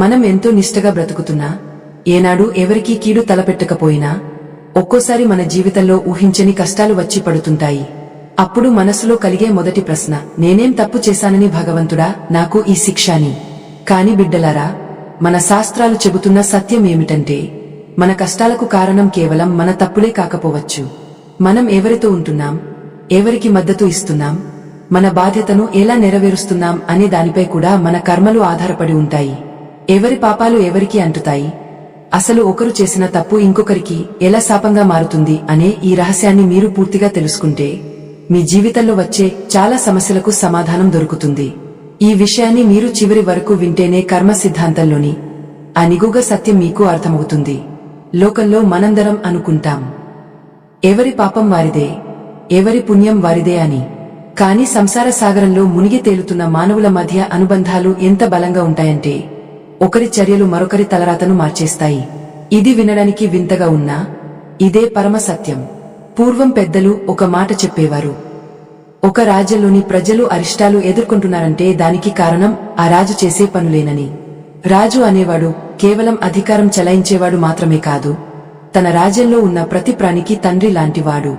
మనం ఎంతో నిష్టగా బ్రతుకుతున్నా, ఏనాడు ఎవరికీ కీడు తలపెట్టకపోయినా ఒక్కోసారి మన జీవితంలో ఊహించని కష్టాలు వచ్చి పడుతుంటాయి. అప్పుడు మనసులో కలిగే మొదటి ప్రశ్న, నేనేం తప్పు చేశానని భగవంతుడా నాకు ఈ శిక్షని? కాని బిడ్డలారా, మన శాస్త్రాలు చెబుతున్న సత్యం ఏమిటంటే, మన కష్టాలకు కారణం కేవలం మన తప్పులే కాకపోవచ్చు. మనం ఎవరితో ఉంటున్నాం, ఎవరికి మద్దతు ఇస్తున్నాం, మన బాధ్యతను ఎలా నెరవేరుస్తున్నాం అనే దానిపై కూడా మన కర్మలు ఆధారపడి ఉంటాయి. ఎవరి పాపాలు ఎవరికి అంటుతాయి, అసలు ఒకరు చేసిన తప్పు ఇంకొకరికి ఎలా శాపంగా మారుతుంది అనే ఈ రహస్యాన్ని మీరు పూర్తిగా తెలుసుకుంటే మీ జీవితంలో వచ్చే చాలా సమస్యలకు సమాధానం దొరుకుతుంది. ఈ విషయాన్ని మీరు చివరి వరకు వింటేనే కర్మ సిద్ధాంతంలోని ఆ నిగూఢ సత్యం మీకు అర్థమవుతుంది. లోకంలో మనందరం అనుకుంటాం, ఎవరి పాపం వారిదే, ఎవరి పుణ్యం వారిదే అని. కాని సంసార సాగరంలో మునిగి తేలుతున్న మానవుల మధ్య అనుబంధాలు ఎంత బలంగా ఉంటాయంటే, ఒకరి చర్యలు మరొకరి తలరాతను మార్చేస్తాయి. ఇది వినడానికి వింతగా ఉన్నా ఇదే పరమ సత్యం. పూర్వం పెద్దలు ఒక మాట చెప్పేవారు, ఒక రాజ్యంలోని ప్రజలు అరిష్టాలు ఎదుర్కొంటున్నారంటే దానికి కారణం ఆ రాజు చేసే పనులేనని. రాజు అనేవాడు కేవలం అధికారం చెలాయించేవాడు మాత్రమే కాదు, తన రాజ్యంలో ఉన్న ప్రతి ప్రాణికి తండ్రి లాంటివాడు.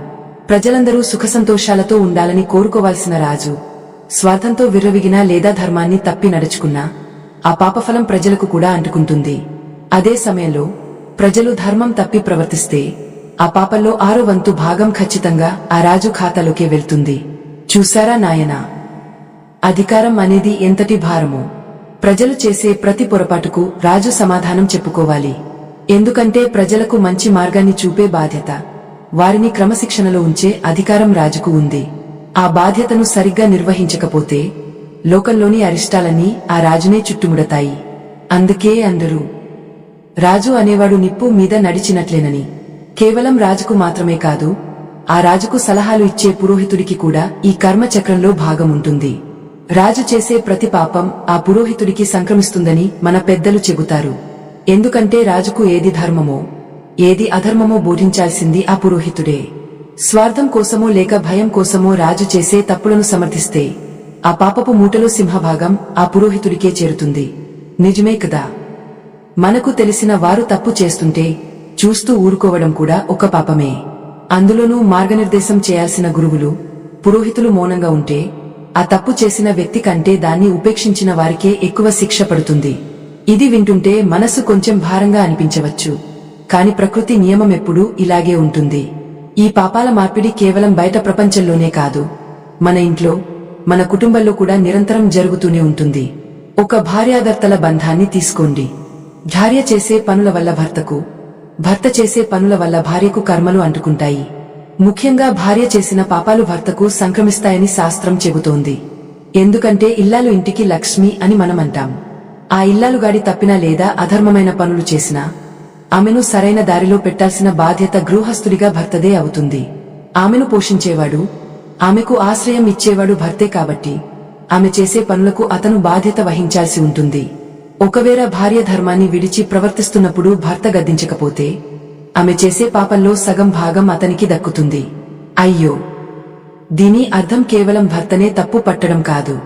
ప్రజలందరూ సుఖసంతోషాలతో ఉండాలని కోరుకోవాల్సిన రాజు స్వార్థంతో విర్రవిగినా లేదా ధర్మాన్ని తప్పి నడుచుకున్నా ఆ పాపఫలం ప్రజలకు కూడా అంటుకుంటుంది. అదే సమయంలో ప్రజలు ధర్మం తప్పి ప్రవర్తిస్తే ఆ పాపంలో 6వ వంతు భాగం ఖచ్చితంగా ఆ రాజు ఖాతాలోకే వెళ్తుంది. చూశారా నాయనా, అధికారం అనేది ఎంతటి భారమో. ప్రజలు చేసే ప్రతి పొరపాటుకు రాజు సమాధానం చెప్పుకోవాలి. ఎందుకంటే ప్రజలకు మంచి మార్గాన్ని చూపే బాధ్యత, వారిని క్రమశిక్షణలో ఉంచే అధికారం రాజుకు ఉంది. ఆ బాధ్యతను సరిగ్గా నిర్వహించకపోతే లోకంలోని అరిష్టాలన్నీ ఆ రాజునే చుట్టుముడతాయి. అందుకే అందరూ రాజు అనేవాడు నిప్పు మీద నడిచినట్లేనని. కేవలం రాజుకు మాత్రమే కాదు, ఆ రాజుకు సలహాలు ఇచ్చే పురోహితుడికి కూడా ఈ కర్మచక్రంలో భాగం ఉంటుంది. రాజు చేసే ప్రతి పాపం ఆ పురోహితుడికి సంక్రమిస్తుందని మన పెద్దలు చెబుతారు. ఎందుకంటే రాజుకు ఏది ధర్మమో ఏది అధర్మమో బోధించాల్సింది ఆ పురోహితుడే. స్వార్థం కోసమో లేక భయం కోసమో రాజు చేసే తప్పులను సమర్థిస్తే ఆ పాపపు మూటలో సింహభాగం ఆ పురోహితుడికే చేరుతుంది. నిజమే కదా? మనకు తెలిసిన వారు తప్పు చేస్తుంటే చూస్తూ ఊరుకోవడం కూడా ఒక పాపమే. అందులోనూ మార్గనిర్దేశం చేయాల్సిన గురువులు, పురోహితులు మౌనంగా ఉంటే ఆ తప్పు చేసిన వ్యక్తి కంటే దాన్ని ఉపేక్షించిన వారికే ఎక్కువ శిక్ష పడుతుంది. ఇది వింటుంటే మనసు కొంచెం భారంగా అనిపించవచ్చు, కాని ప్రకృతి నియమం ఎప్పుడూ ఇలాగే ఉంటుంది. ఈ పాపాల మార్పిడి కేవలం బయట ప్రపంచంలోనే కాదు, మన ఇంట్లో, మన కుటుంబంలో కూడా నిరంతరం జరుగుతూనే ఉంటుంది. ఒక భార్యాభర్తల బంధాన్ని తీసుకోండి. భార్య చేసే పనుల వల్ల భర్తకు, భర్త చేసే పనుల వల్ల భార్యకు కర్మలు అంటుకుంటాయి. ముఖ్యంగా భార్య చేసిన పాపాలు భర్తకు సంక్రమిస్తాయని శాస్త్రం చెబుతోంది. ఎందుకంటే ఇల్లాలు ఇంటికి లక్ష్మి అని మనమంటాం. ఆ ఇల్లాలుగాడి తప్పినా లేదా అధర్మమైన పనులు చేసినా ఆమెను సరైన దారిలో పెట్టాల్సిన బాధ్యత గృహస్థుడిగా భర్తదే అవుతుంది. ఆమెను పోషించేవాడు, ఆమెకు ఆశ్రయం ఇచ్చేవాడు భర్తే కాబట్టి ఆమె చేసే పనులకు అతను బాధ్యత వహించాల్సి ఉంటుంది. ఒకవేళ భార్య ధర్మాన్ని విడిచి ప్రవర్తిస్తున్నప్పుడు భర్త గద్దించకపోతే ఆమె చేసే పాపంలో సగం భాగం అతనికి దక్కుతుంది. అయ్యో, దీని అర్థం కేవలం భర్తనే తప్పు పట్టడం కాదు,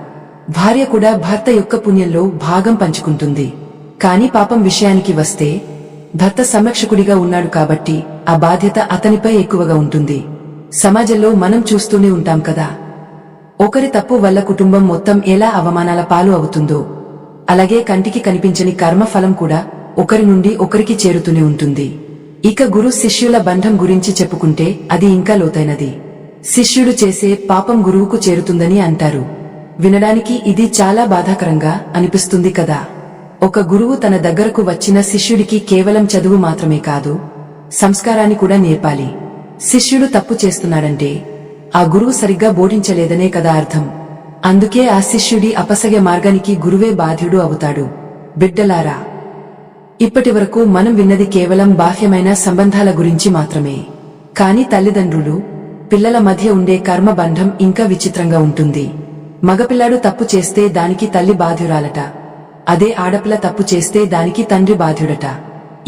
భార్య కూడా భర్త యొక్క పుణ్యంలో భాగం పంచుకుంటుంది. కాని పాపం విషయానికి వస్తే భర్త సంరక్షకుడిగా ఉన్నాడు కాబట్టి ఆ బాధ్యత అతనిపై ఎక్కువగా ఉంటుంది. సమాజంలో మనం చూస్తూనే ఉంటాం కదా, ఒకరి తప్పు వల్ల కుటుంబం మొత్తం ఎలా అవమానాల పాలు అవుతుందో, అలాగే కంటికి కనిపించని కర్మఫలం కూడా ఒకరి నుండి ఒకరికి చేరుతూనే ఉంటుంది. ఇక గురు శిష్యుల బంధం గురించి చెప్పుకుంటే అది ఇంకా లోతైనది. శిష్యుడు చేసే పాపం గురువుకు చేరుతుందని అంటారు. వినడానికి ఇది చాలా బాధాకరంగా అనిపిస్తుంది కదా. ఒక గురువు తన దగ్గరకు వచ్చిన శిష్యుడికి కేవలం చదువు మాత్రమే కాదు, సంస్కారాన్ని కూడా నేర్పాలి. శిష్యుడు తప్పు చేస్తున్నాడంటే ఆ గురువు సరిగ్గా బోధించలేదనే కదా అర్థం. అందుకే ఆ శిష్యుడి అపసవ్య మార్గానికి గురువే బాధ్యుడు అవుతాడు. బిడ్డలారా, ఇప్పటివరకు మనం విన్నది కేవలం బాహ్యమైన సంబంధాల గురించి మాత్రమే. కాని తల్లిదండ్రులు, పిల్లల మధ్య ఉండే కర్మబంధం ఇంకా విచిత్రంగా ఉంటుంది. మగపిల్లాడు తప్పు చేస్తే దానికి తల్లి బాధ్యురాలట, అదే ఆడపిల్ల తప్పు చేస్తే దానికి తండ్రి బాధ్యుడట.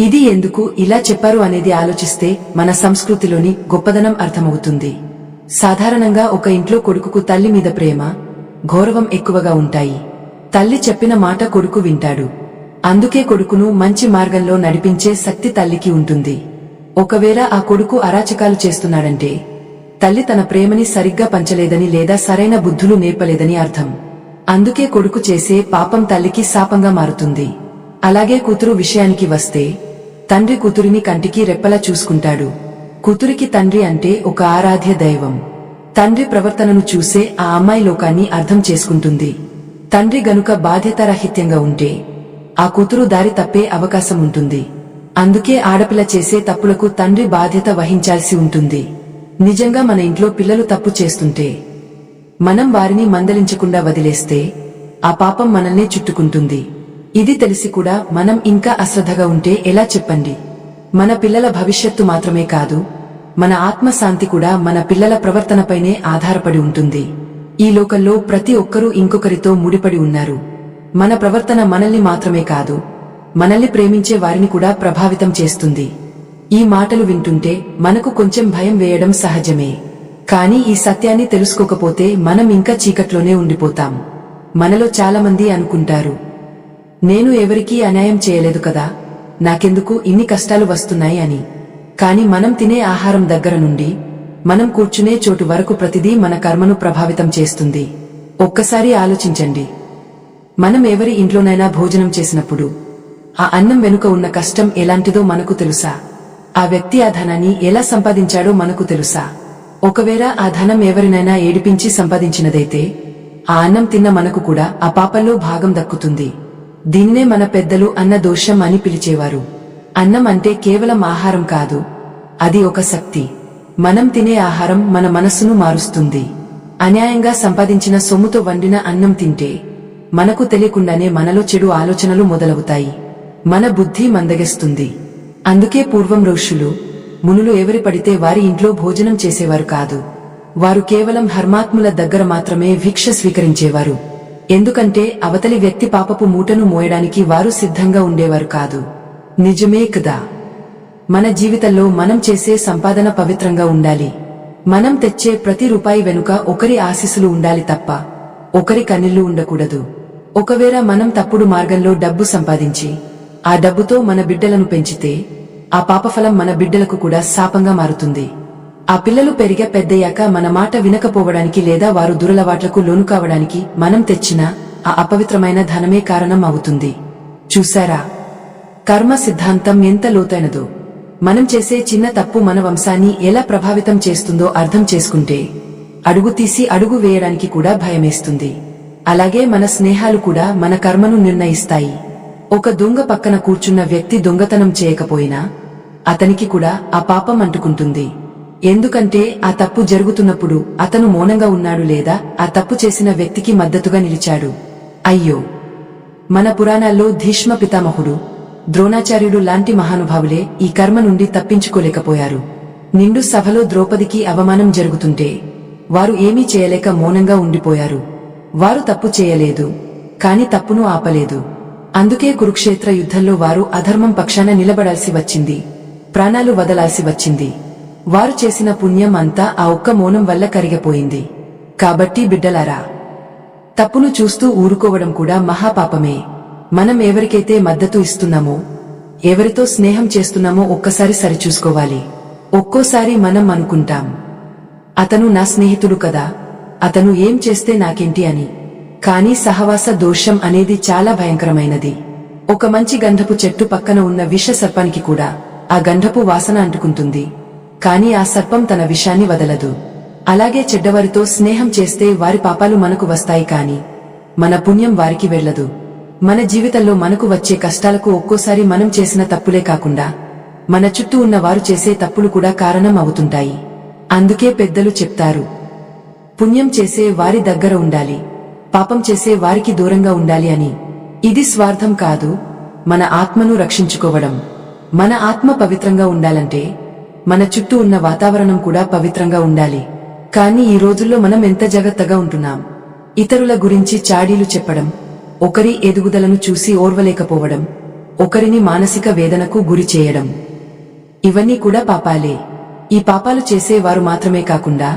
ఇది ఎందుకు ఇలా చెప్పారు అనేది ఆలోచిస్తే మన సంస్కృతిలోని గొప్పదనం అర్థమవుతుంది. సాధారణంగా ఒక ఇంట్లో కొడుకుకు తల్లి మీద ప్రేమ, గౌరవం ఎక్కువగా ఉంటాయి. తల్లి చెప్పిన మాట కొడుకు వింటాడు. అందుకే కొడుకును మంచి మార్గంలో నడిపించే శక్తి తల్లికి ఉంటుంది. ఒకవేళ ఆ కొడుకు అరాచకాలు చేస్తున్నాడంటే తల్లి తన ప్రేమని సరిగ్గా పంచలేదని లేదా సరైన బుద్ధులు నేర్పలేదని అర్థం. అందుకే కొడుకు చేసే పాపం తల్లికి శాపంగా మారుతుంది. అలాగే కూతురు విషయానికి వస్తే తండ్రి కూతురిని కంటికి రెప్పలా చూసుకుంటాడు. కూతురికి తండ్రి అంటే ఒక ఆరాధ్య దైవం. తండ్రి ప్రవర్తనను చూసే ఆ అమ్మాయి లోకాన్ని అర్థం చేసుకుంటుంది. తండ్రి గనుక బాధ్యతారాహిత్యంగా ఉంటే ఆ కూతురు దారి తప్పే అవకాశం ఉంటుంది. అందుకే ఆడపిల్ల చేసే తప్పులకు తండ్రి బాధ్యత వహించాల్సి ఉంటుంది. నిజంగా మన ఇంట్లో పిల్లలు తప్పు చేస్తుంటే మనం వారిని మందలించకుండా వదిలేస్తే ఆ పాపం మనల్నే చుట్టుకుంటుంది. ఇది తెలిసి కూడా మనం ఇంకా అశ్రద్ధగా ఉంటే ఎలా చెప్పండి? మన పిల్లల భవిష్యత్తు మాత్రమే కాదు, మన ఆత్మశాంతి కూడా మన పిల్లల ప్రవర్తనపైనే ఆధారపడి ఉంటుంది. ఈ లోకంలో ప్రతి ఒక్కరూ ఇంకొకరితో ముడిపడి ఉన్నారు. మన ప్రవర్తన మనల్ని మాత్రమే కాదు, మనల్ని ప్రేమించే వారిని కూడా ప్రభావితం చేస్తుంది. ఈ మాటలు వింటుంటే మనకు కొంచెం భయం వేయడం సహజమే. కానీ ఈ సత్యాన్ని తెలుసుకోకపోతే మనం ఇంకా చీకట్లోనే ఉండిపోతాం. మనలో చాలామంది అనుకుంటారు, నేను ఎవరికీ అన్యాయం చేయలేదు కదా, నాకెందుకు ఇన్ని కష్టాలు వస్తున్నాయి అని. కాని మనం తినే ఆహారం దగ్గర నుండి మనం కూర్చునే చోటు వరకు ప్రతిదీ మన కర్మను ప్రభావితం చేస్తుంది. ఒక్కసారి ఆలోచించండి. మనం ఎవరి ఇంట్లోనైనా భోజనం చేసినప్పుడు ఆ అన్నం వెనుక ఉన్న కష్టం ఎలాంటిదో మనకు తెలుసా? ఆ వ్యక్తి ఆ ధనాన్ని ఎలా సంపాదించాడో మనకు తెలుసా? ఒకవేళ ఆ ధనం ఎవరినైనా ఏడిపించి సంపాదించినదైతే ఆ అన్నం తిన్న మనకు కూడా ఆ పాపంలో భాగం దక్కుతుంది. దీన్నే మన పెద్దలు అన్న దోషం అని పిలిచేవారు. అన్నం అంటే కేవలం ఆహారం కాదు, అది ఒక శక్తి. మనం తినే ఆహారం మన మనస్సును మారుస్తుంది. అన్యాయంగా సంపాదించిన సొమ్ముతో వండిన అన్నం తింటే మనకు తెలియకుండానే మనలో చెడు ఆలోచనలు మొదలవుతాయి. మన బుద్ధి మందగిస్తుంది. అందుకే పూర్వం ఋషులు, మునులు ఎవరి పడితే వారి ఇంట్లో భోజనం చేసేవారు కాదు. వారు కేవలం ధర్మాత్ముల దగ్గర మాత్రమే భిక్ష స్వీకరించేవారు. ఎందుకంటే అవతలి వ్యక్తి పాపపు మూటను మోయడానికి వారు సిద్ధంగా ఉండేవారు కాదు. నిజమే కదా? మన జీవితంలో మనం చేసే సంపాదన పవిత్రంగా ఉండాలి. మనం తెచ్చే ప్రతి రూపాయి వెనుక ఒకరి ఆశీస్సులు ఉండాలి తప్ప ఒకరి కన్నీళ్లు ఉండకూడదు. ఒకవేళ మనం తప్పుడు మార్గంలో డబ్బు సంపాదించి ఆ డబ్బుతో మన బిడ్డలను పెంచితే ఆ పాపఫలం మన బిడ్డలకు కూడా శాపంగా మారుతుంది. ఆ పిల్లలు పెరిగా పెద్దయ్యాక మన మాట వినకపోవడానికి లేదా వారు దురలవాట్లకు లోను కావడానికి మనం తెచ్చిన ఆ అపవిత్రమైన ధనమే కారణం అవుతుంది. చూశారా కర్మ సిద్ధాంతం ఎంత లోతైనదో? మనం చేసే చిన్న తప్పు మన వంశాన్ని ఎలా ప్రభావితం చేస్తుందో అర్థం చేసుకుంటే అడుగు తీసి అడుగు వేయడానికి కూడా భయమేస్తుంది. అలాగే మన స్నేహాలు కూడా మన కర్మను నిర్ణయిస్తాయి. ఒక దొంగ పక్కన కూర్చున్న వ్యక్తి దొంగతనం చేయకపోయినా అతనికి కూడా ఆ పాపం అంటుకుంటుంది. ఎందుకంటే ఆ తప్పు జరుగుతున్నప్పుడు అతను మౌనంగా ఉన్నాడు లేదా ఆ తప్పు చేసిన వ్యక్తికి మద్దతుగా నిలిచాడు. అయ్యో, మన పురాణాల్లో భీష్మ పితామహుడు, ద్రోణాచార్యుడు లాంటి మహానుభావులే ఈ కర్మ నుండి తప్పించుకోలేకపోయారు. నిండు సభలో ద్రౌపదికి అవమానం జరుగుతుంటే వారు ఏమీ చేయలేక మౌనంగా ఉండిపోయారు. వారు తప్పు చేయలేదు, కాని తప్పును ఆపలేదు. అందుకే కురుక్షేత్ర యుద్ధంలో వారు అధర్మం పక్షాన నిలబడాల్సి వచ్చింది, ప్రాణాలు వదలాల్సి వచ్చింది. వారు చేసిన పుణ్యం అంతా ఆ ఒక్క మౌనం వల్ల కరిగిపోయింది. కాబట్టి బిడ్డలారా, తప్పును చూస్తూ ఊరుకోవడం కూడా మహాపాపమే. మనం ఎవరికైతే మద్దతు ఇస్తున్నామో, ఎవరితో స్నేహం చేస్తున్నామో ఒక్కసారి సరిచూసుకోవాలి. ఒక్కోసారి మనం అనుకుంటాం, అతను నా స్నేహితుడు కదా, అతను ఏం చేస్తే నాకేంటి అని. కానీ సహవాస దోషం అనేది చాలా భయంకరమైనది. ఒక మంచి గంధపు చెట్టు పక్కన ఉన్న విష సర్పానికి కూడా ఆ గంధపు వాసన అంటుకుంటుంది, కాని ఆ సర్పం తన విషాన్ని వదలదు. అలాగే చెడ్డవారితో స్నేహం చేస్తే వారి పాపాలు మనకు వస్తాయి, కాని మన పుణ్యం వారికి వెళ్లదు. మన జీవితంలో మనకు వచ్చే కష్టాలకు ఒక్కోసారి మనం చేసిన తప్పులే కాకుండా మన చుట్టూ ఉన్న వారు చేసే తప్పులు కూడా కారణం అవుతుంటాయి. అందుకే పెద్దలు చెప్తారు, పుణ్యం చేసే వారి దగ్గర ఉండాలి, పాపం చేసే వారికి దూరంగా ఉండాలి అని. ఇది స్వార్థం కాదు, మన ఆత్మను రక్షించుకోవడం. మన ఆత్మ పవిత్రంగా ఉండాలంటే మన చుట్టూ ఉన్న వాతావరణం కూడా పవిత్రంగా ఉండాలి. కానీ ఈ రోజుల్లో మనం ఎంత జాగ్రత్తగా ఉంటున్నాం? ఇతరుల గురించి చాడీలు చెప్పడం, ఒకరి ఎదుగుదలను చూసి ఓర్వలేకపోవడం, ఒకరిని మానసిక వేదనకు గురి చేయడం, ఇవన్నీ కూడా పాపాలే. ఈ పాపాలు చేసేవారు మాత్రమే కాకుండా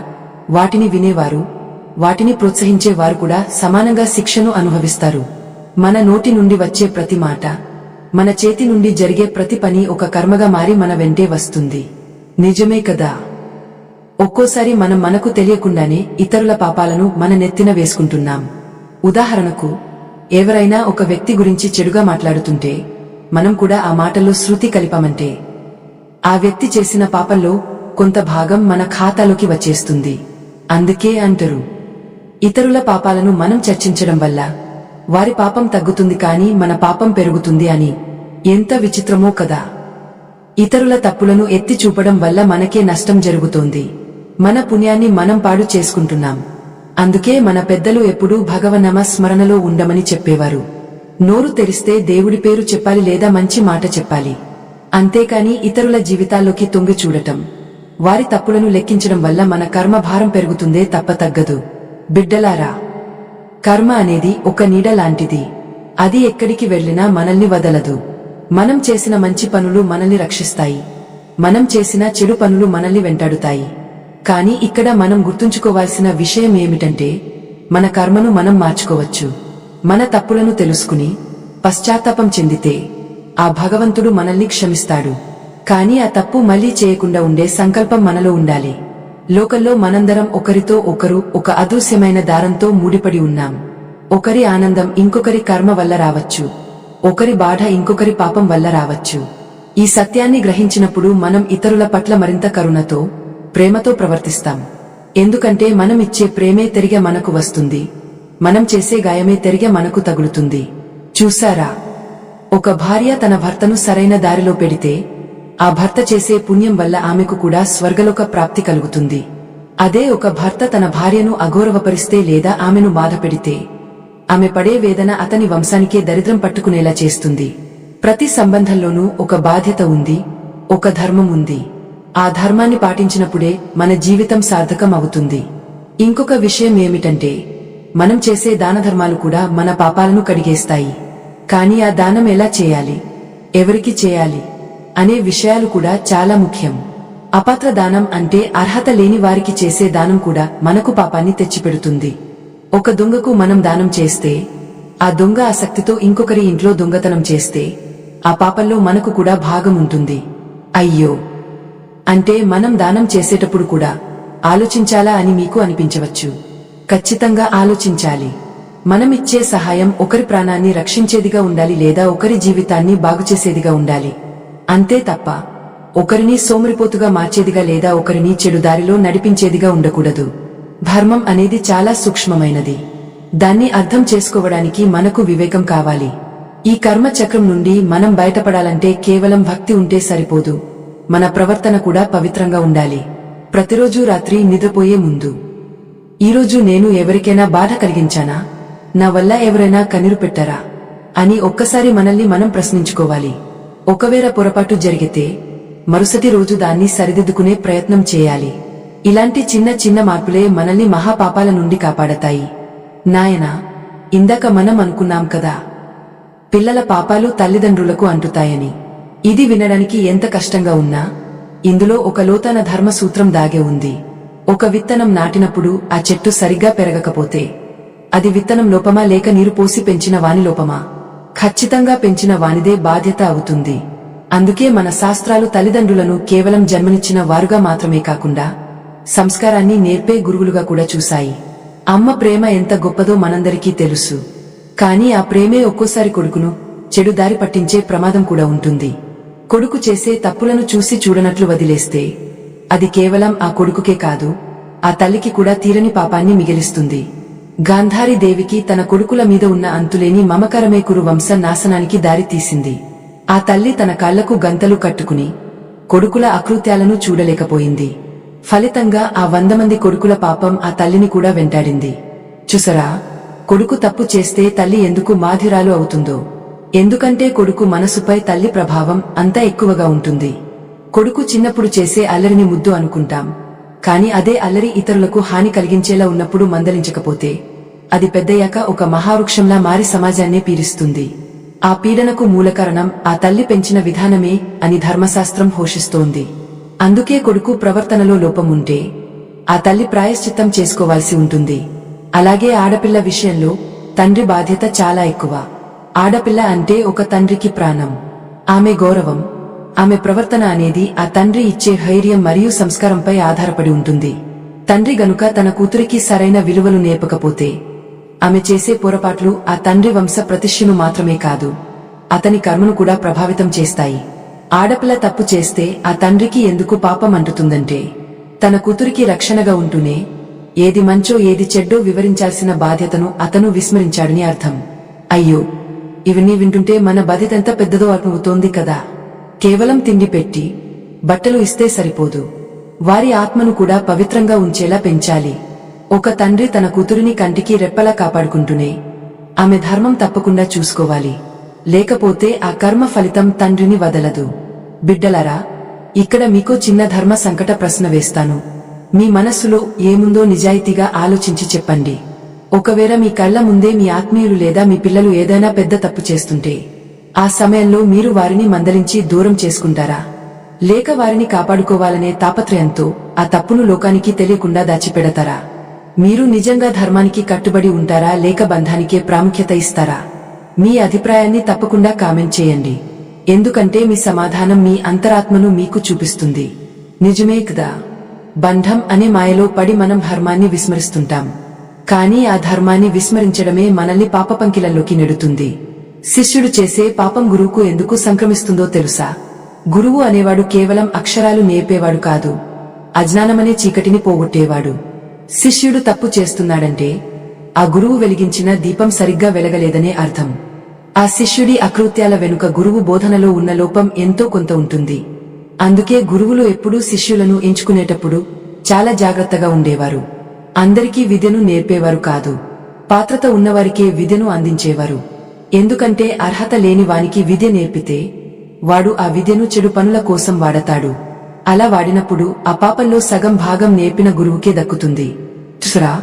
వాటిని వినేవారు, వాటిని ప్రోత్సహించే వారు కూడా సమానంగా శిక్షను అనుభవిస్తారు. మన నోటి నుండి వచ్చే ప్రతి మాట, మన చేతి నుండి జరిగే ప్రతి పని ఒక కర్మగా మారి మన వెంటే వస్తుంది. నిజమే కదా? ఒక్కోసారి మనం మనకు తెలియకుండానే ఇతరుల పాపాలను మన నెత్తిన వేసుకుంటున్నాం. ఉదాహరణకు, ఎవరైనా ఒక వ్యక్తి గురించి చెడుగా మాట్లాడుతుంటే మనం కూడా ఆ మాటల్లో శృతి కలిపామంటే ఆ వ్యక్తి చేసిన పాపంలో కొంత భాగం మన ఖాతాలోకి వచ్చేస్తుంది. అందుకే అంటారు, ఇతరుల పాపాలను మనం చర్చించడం వల్ల వారి పాపం తగ్గుతుంది కానీ మన పాపం పెరుగుతుంది అని. ఎంత విచిత్రమో కదా? ఇతరుల తప్పులను ఎత్తి చూపడం వల్ల మనకే నష్టం జరుగుతోంది. మన పుణ్యాన్ని మనం పాడు చేసుకుంటున్నాం. అందుకే మన పెద్దలు ఎప్పుడూ భగవన్నామ స్మరణలో ఉండమని చెప్పేవారు. నోరు తెరిస్తే దేవుడి పేరు చెప్పాలి లేదా మంచి మాట చెప్పాలి. అంతేకాని ఇతరుల జీవితాల్లోకి తొంగి చూడటం, వారి తప్పులను లెక్కించడం వల్ల మన కర్మ భారం పెరుగుతుందే తప్ప తగ్గదు. బిడ్డలారా, కర్మ అనేది ఒక నీడ లాంటిది. అది ఎక్కడికి వెళ్లినా మనల్ని వదలదు. మనం చేసిన మంచి పనులు మనల్ని రక్షిస్తాయి, మనం చేసిన చెడు పనులు మనల్ని వెంటాడుతాయి. కాని ఇక్కడ మనం గుర్తుంచుకోవాల్సిన విషయం ఏమిటంటే, మన కర్మను మనం మార్చుకోవచ్చు. మన తప్పులను తెలుసుకుని పశ్చాత్తాపం చెందితే ఆ భగవంతుడు మనల్ని క్షమిస్తాడు. కాని ఆ తప్పు మళ్లీ చేయకుండా ఉండే సంకల్పం మనలో ఉండాలి. లోకంలో మనందరం ఒకరితో ఒకరు ఒక అదృశ్యమైన దారంతో ముడిపడి ఉన్నాం. ఒకరి ఆనందం ఇంకొకరి కర్మ వల్ల రావచ్చు, ఒకరి బాధ ఇంకొకరి పాపం వల్ల రావచ్చు. ఈ సత్యాన్ని గ్రహించినప్పుడు మనం ఇతరుల పట్ల మరింత కరుణతో, ప్రేమతో ప్రవర్తిస్తాం. ఎందుకంటే మనం ఇచ్చే ప్రేమే తిరిగి మనకు వస్తుంది, మనం చేసే గాయమే తిరిగి మనకు తగులుతుంది. చూసారా, ఒక భార్య తన భర్తను సరైన దారిలో పెడితే ఆ భర్త చేసే పుణ్యం వల్ల ఆమెకు కూడా స్వర్గలోక ప్రాప్తి కలుగుతుంది. అదే ఒక భర్త తన భార్యను అగౌరవపరిస్తే లేదా ఆమెను బాధపెడితే ఆమె పడే వేదన అతని వంశానికే దరిద్రం పట్టుకునేలా చేస్తుంది. ప్రతి సంబంధంలోనూ ఒక బాధ్యత ఉంది, ఒక ధర్మం ఉంది. ఆ ధర్మాన్ని పాటించినప్పుడే మన జీవితం సార్థకం అవుతుంది. ఇంకొక విషయం ఏమిటంటే, మనం చేసే దానధర్మాలు కూడా మన పాపాలను కడిగేస్తాయి. కానీ ఆ దానం ఎలా చేయాలి, ఎవరికి చేయాలి అనే విషయాలు కూడా చాలా ముఖ్యం. అపాత్ర దానం అంటే అర్హత లేని వారికి చేసే దానం కూడా మనకు పాపాన్ని తెచ్చిపెడుతుంది. ఒక దొంగకు మనం దానం చేస్తే ఆ దొంగ ఆసక్తితో ఇంకొకరి ఇంట్లో దొంగతనం చేస్తే ఆ పాపంలో మనకు కూడా భాగం ఉంటుంది. అయ్యో, అంటే మనం దానం చేసేటప్పుడు కూడా ఆలోచించాలా అని మీకు అనిపించవచ్చు. ఖచ్చితంగా ఆలోచించాలి. మనం ఇచ్చే సహాయం ఒకరి ప్రాణాన్ని రక్షించేదిగా ఉండాలి లేదా ఒకరి జీవితాన్ని బాగుచేసేదిగా ఉండాలి. అంతే తప్ప ఒకరిని సోమరిపోతుగా మార్చేదిగా లేదా ఒకరిని చెడు దారిలో నడిపించేదిగా ఉండకూడదు. ధర్మం అనేది చాలా సూక్ష్మమైనది. దాన్ని అర్థం చేసుకోవడానికి మనకు వివేకం కావాలి. ఈ కర్మ చక్రం నుండి మనం బయటపడాలంటే కేవలం భక్తి ఉంటే సరిపోదు, మన ప్రవర్తన కూడా పవిత్రంగా ఉండాలి. ప్రతిరోజు రాత్రి నిద్రపోయే ముందు, ఈరోజు నేను ఎవరికైనా బాధ కలిగించానా, నా వల్ల ఎవరైనా కన్నీరు పెట్టారా అని ఒక్కసారి మనల్ని మనం ప్రశ్నించుకోవాలి. ఒకవేళ పొరపాటు జరిగితే మరుసటి రోజు దాన్ని సరిదిద్దుకునే ప్రయత్నం చేయాలి. ఇలాంటి చిన్న చిన్న మార్పులే మనల్ని మహాపాపాల నుండి కాపాడతాయి. నాయనా, ఇందాక మనం అనుకున్నాం కదా, పిల్లల పాపాలు తల్లిదండ్రులకు అంటుతాయని. ఇది వినడానికి ఎంత కష్టంగా ఉన్నా ఇందులో ఒక లోతైన ధర్మసూత్రం దాగే ఉంది. ఒక విత్తనం నాటినప్పుడు ఆ చెట్టు సరిగ్గా పెరగకపోతే అది విత్తనం లోపమా లేక నీరు పోసి పెంచిన వాని లోపమా? ఖచ్చితంగా పెంచిన వానిదే బాధ్యత అవుతుంది. అందుకే మన శాస్త్రాలు తల్లిదండ్రులను కేవలం జన్మనిచ్చిన వారుగా మాత్రమే కాకుండా సంస్కారాన్ని నేర్పే గురువులుగా కూడా చూశాయి. అమ్మ ప్రేమ ఎంత గొప్పదో మనందరికీ తెలుసు. కానీ ఆ ప్రేమే ఒక్కోసారి కొడుకును చెడు దారి పట్టించే ప్రమాదం కూడా ఉంటుంది. కొడుకు చేసే తప్పులను చూసి చూడనట్లు వదిలేస్తే అది కేవలం ఆ కొడుకుకే కాదు, ఆ తల్లికి కూడా తీరని పాపాన్ని మిగిలిస్తుంది. గాంధారీ దేవికి తన కొడుకుల మీద ఉన్న అంతులేని మమకారమే కురు వంశ నాశనానికి దారి తీసింది. ఆ తల్లి తన కాళ్లకు గంతలు కట్టుకుని కొడుకుల అకృత్యాలను చూడలేకపోయింది. ఫలితంగా ఆ 100 మంది కొడుకుల పాపం ఆ తల్లిని కూడా వెంటాడింది. చూసరా, కొడుకు తప్పు చేస్తే తల్లి ఎందుకు మాధ్యురాలు అవుతుందో. ఎందుకంటే కొడుకు మనసుపై తల్లి ప్రభావం అంత ఎక్కువగా ఉంటుంది. కొడుకు చిన్నప్పుడు చేసే అల్లరిని ముద్దు అనుకుంటాం, కాని అదే అల్లరి ఇతరులకు హాని కలిగించేలా ఉన్నప్పుడు మందలించకపోతే అది పెద్దయ్యాక ఒక మహావృక్షంలా మారి సమాజాన్నే పీడిస్తుంది. ఆ పీడనకు మూలకారణం ఆ తల్లి పెంచిన విధానమే అని ధర్మశాస్త్రం ఘోషిస్తోంది. అందుకే కొడుకు ప్రవర్తనలో లోపం ఉంటే ఆ తల్లి ప్రాయశ్చిత్తం చేసుకోవాల్సి ఉంటుంది. అలాగే ఆడపిల్ల విషయంలో తండ్రి బాధ్యత చాలా ఎక్కువ. ఆడపిల్ల అంటే ఒక తండ్రికి ప్రాణం. ఆమె గౌరవం, ఆమె ప్రవర్తన అనేది ఆ తండ్రి ఇచ్చే ధైర్యం మరియు సంస్కారంపై ఆధారపడి ఉంటుంది. తండ్రి గనుక తన కూతురికి సరైన విలువలు నేర్పకపోతే ఆమె చేసే పొరపాట్లు ఆ తండ్రి వంశ ప్రతిష్ఠను మాత్రమే కాదు, అతని కర్మను కూడా ప్రభావితం చేస్తాయి. ఆడపిల్ల తప్పు చేస్తే ఆ తండ్రికి ఎందుకు పాపం అంటుతుందంటే తన కూతురికి రక్షణగా ఉంటూనే ఏది మంచో ఏది చెడ్డో వివరించాల్సిన బాధ్యతను అతను విస్మరించాడని అర్థం. అయ్యో, ఇవన్నీ వింటుంటే మన బాధ్యతెంత పెద్దదో అవుతోంది కదా. కేవలం తిండి పెట్టి బట్టలు ఇస్తే సరిపోదు, వారి ఆత్మను కూడా పవిత్రంగా ఉంచేలా పెంచాలి. ఒక తండ్రి తన కూతురిని కంటికి రెప్పలా కాపాడుకుంటూనే ఆమె ధర్మం తప్పకుండా చూసుకోవాలి, లేకపోతే ఆ కర్మ ఫలితం తండ్రిని వదలదు. బిడ్డలారా, ఇక్కడ మీకో చిన్న ధర్మ సంకట ప్రశ్న వేస్తాను. మీ మనస్సులో ఏముందో నిజాయితీగా ఆలోచించి చెప్పండి. ఒకవేళ మీ కళ్ల ముందే మీ ఆత్మీయులు లేదా మీ పిల్లలు ఏదైనా పెద్ద తప్పు చేస్తుంటే ఆ సమయంలో మీరు వారిని మందలించి దూరం చేసుకుంటారా, లేక వారిని కాపాడుకోవాలనే తాపత్రయంతో ఆ తప్పును లోకానికి తెలియకుండా దాచిపెడతారా? మీరు నిజంగా ధర్మానికి కట్టుబడి ఉంటారా, లేక బంధానికే ప్రాముఖ్యత ఇస్తారా? మీ అభిప్రాయాన్ని తప్పకుండా కామెంట్ చేయండి, ఎందుకంటే మీ సమాధానం మీ అంతరాత్మను మీకు చూపిస్తుంది. నిజమే కదా, బంధం అనే మాయలో పడి మనం ధర్మాన్ని విస్మరిస్తుంటాం. కానీ ఆ ధర్మాన్ని విస్మరించడమే మనల్ని పాపపంకిలలోకి నెడుతుంది. శిష్యుడు చేసే పాపం గురువుకు ఎందుకు సంక్రమిస్తుందో తెలుసా? గురువు అనేవాడు కేవలం అక్షరాలు నేర్పేవాడు కాదు, అజ్ఞానమనే చీకటిని పోగొట్టేవాడు. శిష్యుడు తప్పు చేస్తున్నాడంటే ఆ గురువు వెలిగించిన దీపం సరిగ్గా వెలగలేదనే అర్థం. ఆ శిష్యుడి అకృత్యాల వెనుక గురువు బోధనలో ఉన్న లోపం ఎంతో కొంత ఉంటుంది. అందుకే గురువులు ఎప్పుడూ శిష్యులను ఎంచుకునేటప్పుడు చాలా జాగ్రత్తగా ఉండేవారు. అందరికీ విద్యను నేర్పేవారు కాదు, పాత్రత ఉన్నవారికే విద్యను అందించేవారు. ఎందుకంటే అర్హత లేని వానికి విద్య నేర్పితే వాడు ఆ విద్యను చెడు పనుల కోసం వాడతాడు. అలా వాడినప్పుడు ఆ పాపంలో సగం భాగం నేర్పిన గురువుకే దక్కుతుంది. చూసరా,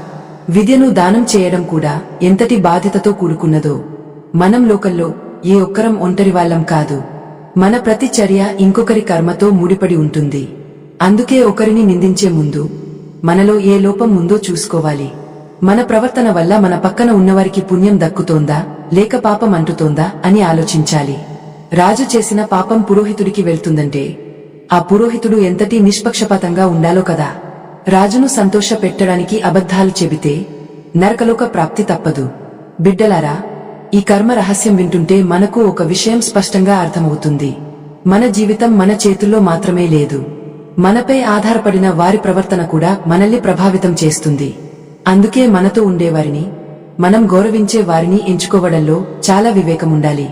విద్యను దానం చేయడం కూడా ఎంతటి బాధ్యతతో కూడుకున్నదో. మనం లోకల్లో ఏ ఒక్కరం ఒంటరి వాళ్ళం కాదు. మన ప్రతి చర్య ఇంకొకరి కర్మతో ముడిపడి ఉంటుంది. అందుకే ఒకరిని నిందించే ముందు మనలో ఏ లోపం ఉందో చూసుకోవాలి. మన ప్రవర్తన వల్ల మన పక్కన ఉన్నవారికి పుణ్యం దక్కుతోందా లేక పాపం అంటుతోందా అని ఆలోచించాలి. రాజు చేసిన పాపం పురోహితుడికి వెళ్తుందంటే ఆ పురోహితుడు ఎంతటి నిష్పక్షపాతంగా ఉండాలో కదా. రాజును సంతోష పెట్టడానికి అబద్ధాలు చెబితే నరకలోక ప్రాప్తి తప్పదు. బిడ్డలారా, ఈ కర్మ రహస్యం వింటుంటే మనకు ఒక విషయం స్పష్టంగా అర్థమవుతుంది. మన జీవితం మన చేతుల్లో మాత్రమే లేదు, మనపై ఆధారపడిన వారి ప్రవర్తన కూడా మనల్ని ప్రభావితం చేస్తుంది. అందుకే మనతో ఉండేవారిని, మనం గౌరవించే వారిని ఎంచుకోవడంలో చాలా వివేకముండాలి.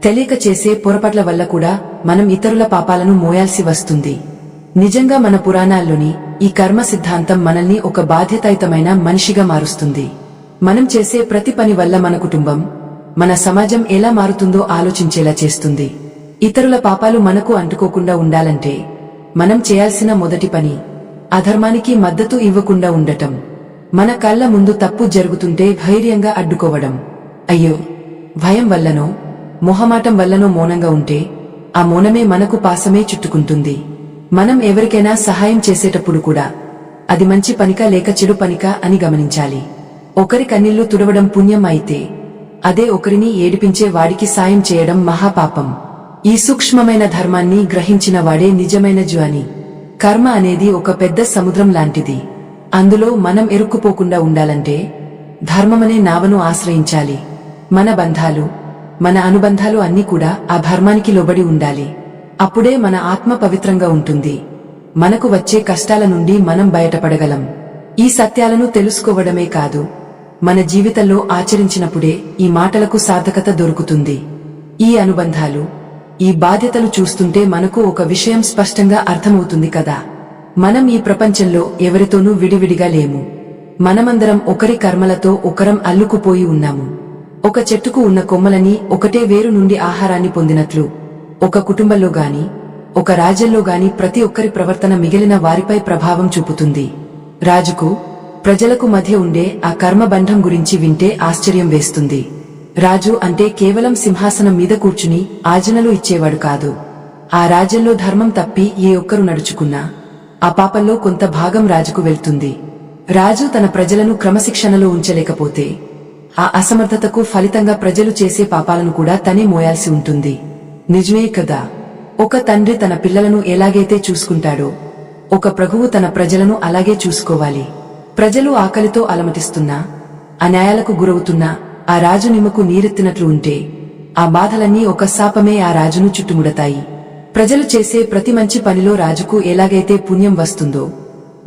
తెలియక చేసే పొరపాట్ల వల్ల కూడా మనం ఇతరుల పాపాలను మోయాల్సి వస్తుంది. నిజంగా మన పురాణాల్లోని ఈ కర్మ సిద్ధాంతం మనల్ని ఒక బాధ్యతాయుతమైన మనిషిగా మారుస్తుంది. మనం చేసే ప్రతి పని వల్ల మన కుటుంబం, మన సమాజం ఎలా మారుతుందో ఆలోచించేలా చేస్తుంది. ఇతరుల పాపాలు మనకు అంటుకోకుండా ఉండాలంటే మనం చేయాల్సిన మొదటి పని అధర్మానికి మద్దతు ఇవ్వకుండా ఉండటం. మన కళ్ల ముందు తప్పు జరుగుతుంటే ధైర్యంగా అడ్డుకోవడం. అయ్యో, భయం వల్లనో మొహమాటం వల్లనో మౌనంగా ఉంటే ఆ మౌనమే మనకు పాసమే చుట్టుకుంటుంది. మనం ఎవరికైనా సహాయం చేసేటప్పుడు కూడా అది మంచి పనికా లేక చెడు పనికా అని గమనించాలి. ఒకరి కన్నీళ్లు తుడవడం పుణ్యం అయితే అదే ఒకరిని ఏడిపించే వాడికి సాయం చేయడం మహాపాపం. ఈ సూక్ష్మమైన ధర్మాన్ని గ్రహించిన వాడే నిజమైన జ్ఞాని. కర్మ అనేది ఒక పెద్ద సముద్రం లాంటిది. అందులో మనం ఇరుక్కుపోకుండా ఉండాలంటే ధర్మమనే నావను ఆశ్రయించాలి. మన బంధాలు, మన అనుబంధాలు అన్నీ కూడా ఆ ధర్మానికి లోబడి ఉండాలి. అప్పుడే మన ఆత్మ పవిత్రంగా ఉంటుంది. మనకు వచ్చే కష్టాల నుండి మనం బయటపడగలం. ఈ సత్యాలను తెలుసుకోవడమే కాదు, మన జీవితంలో ఆచరించినప్పుడే ఈ మాటలకు సార్థకత దొరుకుతుంది. ఈ అనుబంధాలు, ఈ బాధ్యతలు చూస్తుంటే మనకు ఒక విషయం స్పష్టంగా అర్థమవుతుంది కదా. మనం ఈ ప్రపంచంలో ఎవరితోనూ విడివిడిగా లేము. మనమందరం ఒకరి కర్మలతో ఒకరం అల్లుకుపోయి ఉన్నాము. ఒక చెట్టుకు ఉన్న కొమ్మలని ఒకటే వేరు నుండి ఆహారాన్ని పొందినట్లు ఒక కుటుంబంలో గాని ఒక రాజ్యంలో గాని ప్రతి ఒక్కరి ప్రవర్తన మిగిలిన వారిపై ప్రభావం చూపుతుంది. రాజుకు ప్రజలకు మధ్య ఉండే ఆ కర్మబంధం గురించి వింటే ఆశ్చర్యం వేస్తుంది. రాజు అంటే కేవలం సింహాసనం మీద కూర్చుని ఆజ్ఞలు ఇచ్చేవాడు కాదు. ఆ రాజ్యంలో ధర్మం తప్పి ఏ ఒక్కరు నడుచుకున్నా ఆ పాపంలో కొంత భాగం రాజుకు వెళ్తుంది. రాజు తన ప్రజలను క్రమశిక్షణలో ఉంచలేకపోతే ఆ అసమర్థతకు ఫలితంగా ప్రజలు చేసే పాపాలను కూడా తనే మోయాల్సి ఉంటుంది. నిజమే కదా. ఒక తండ్రి తన పిల్లలను ఎలాగైతే చూసుకుంటాడో ఒక ప్రభువు తన ప్రజలను అలాగే చూసుకోవాలి. ప్రజలు ఆకలితో అలమటిస్తున్నా, అన్యాయాలకు గురవుతున్నా ఆ రాజు నిమ్మకు నీరెత్తినట్లు ఉంటే ఆ బాధలన్నీ ఒక శాపమే ఆ రాజును చుట్టుముడతాయి. ప్రజలు చేసే ప్రతి మంచి పనిలో రాజుకు ఎలాగైతే పుణ్యం వస్తుందో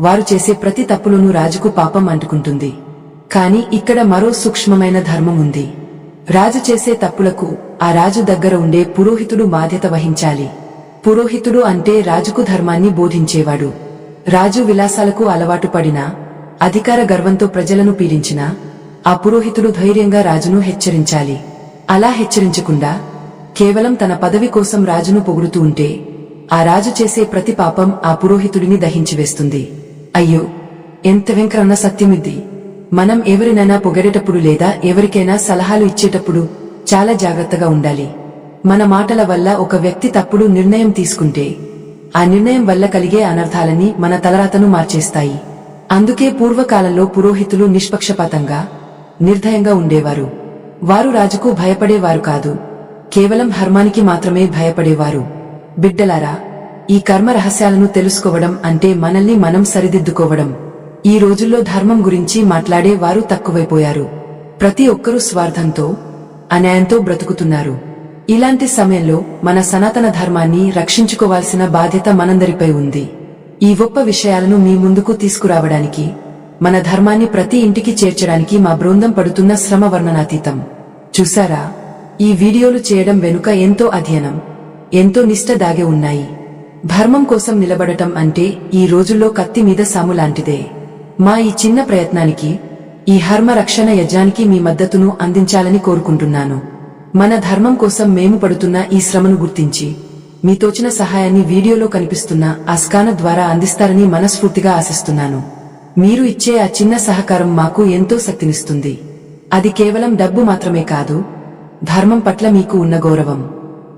వారు చేసే ప్రతి తప్పులోనూ రాజుకు పాపం అంటుకుంటుంది. కాని ఇక్కడ మరో సూక్ష్మమైన ధర్మం ఉంది. రాజు చేసే తప్పులకు ఆ రాజు దగ్గర ఉండే పురోహితుడు బాధ్యత వహించాలి. పురోహితుడు అంటే రాజుకు ధర్మాన్ని బోధించేవాడు. రాజు విలాసాలకు అలవాటు పడినా, అధికార గర్వంతో ప్రజలను పీడించినా ఆ పురోహితుడు ధైర్యంగా రాజును హెచ్చరించాలి. అలా హెచ్చరించకుండా కేవలం తన పదవి కోసం రాజును పొగుడుతూ ఉంటే ఆ రాజు చేసే ప్రతి పాపం ఆ పురోహితుడిని దహించివేస్తుంది. అయ్యో, ఎంత వెంకరన్న సత్యమిద్ది. మనం ఎవరినైనా పొగడేటప్పుడు లేదా ఎవరికైనా సలహాలు ఇచ్చేటప్పుడు చాలా జాగ్రత్తగా ఉండాలి. మన మాటల వల్ల ఒక వ్యక్తి తప్పుడు నిర్ణయం తీసుకుంటే ఆ నిర్ణయం వల్ల కలిగే అనర్థాలన్నీ మన తలరాతను మార్చేస్తాయి. అందుకే పూర్వకాలంలో పురోహితులు నిష్పక్షపాతంగా, నిర్దయంగా ఉండేవారు. వారు రాజుకు భయపడేవారు కాదు, కేవలం ధర్మానికి మాత్రమే భయపడేవారు. బిడ్డలారా, ఈ కర్మ రహస్యాలను తెలుసుకోవడం అంటే మనల్ని మనం సరిదిద్దుకోవడం. ఈ రోజుల్లో ధర్మం గురించి మాట్లాడే వారు తక్కువైపోయారు. ప్రతి ఒక్కరూ స్వార్థంతో, అన్యాయంతో బ్రతుకుతున్నారు. ఇలాంటి సమయంలో మన సనాతన ధర్మాన్ని రక్షించుకోవాల్సిన బాధ్యత మనందరిపై ఉంది. ఈ గొప్ప విషయాలను మీ ముందుకు తీసుకురావడానికి, మన ధర్మాన్ని ప్రతి ఇంటికి చేర్చడానికి మా బృందం పడుతున్న శ్రమ వర్ణనాతీతం. చూసారా, ఈ వీడియోలు చేయడం వెనుక ఎంతో అధ్యయనం, ఎంతో నిష్ఠ దాగే ఉన్నాయి. ధర్మం కోసం నిలబడటం అంటే ఈ రోజుల్లో కత్తి మీద సాము లాంటిదే. మా ఈ చిన్న ప్రయత్నానికి, ఈ ధర్మ రక్షణ యజ్ఞానికి మీ మద్దతును అందించాలని కోరుకుంటున్నాను. మన ధర్మం కోసం మేము పడుతున్న ఈ శ్రమను గుర్తించి మీ తోచిన సహాయాన్ని వీడియోలో కనిపిస్తున్న ఆ స్కానర్ ద్వారా అందిస్తారని మనస్ఫూర్తిగా ఆశిస్తున్నాను. మీరు ఇచ్చే ఆ చిన్న సహకారం మాకు ఎంతో శక్తినిస్తుంది. అది కేవలం డబ్బు మాత్రమే కాదు, ధర్మం పట్ల మీకు ఉన్న గౌరవం.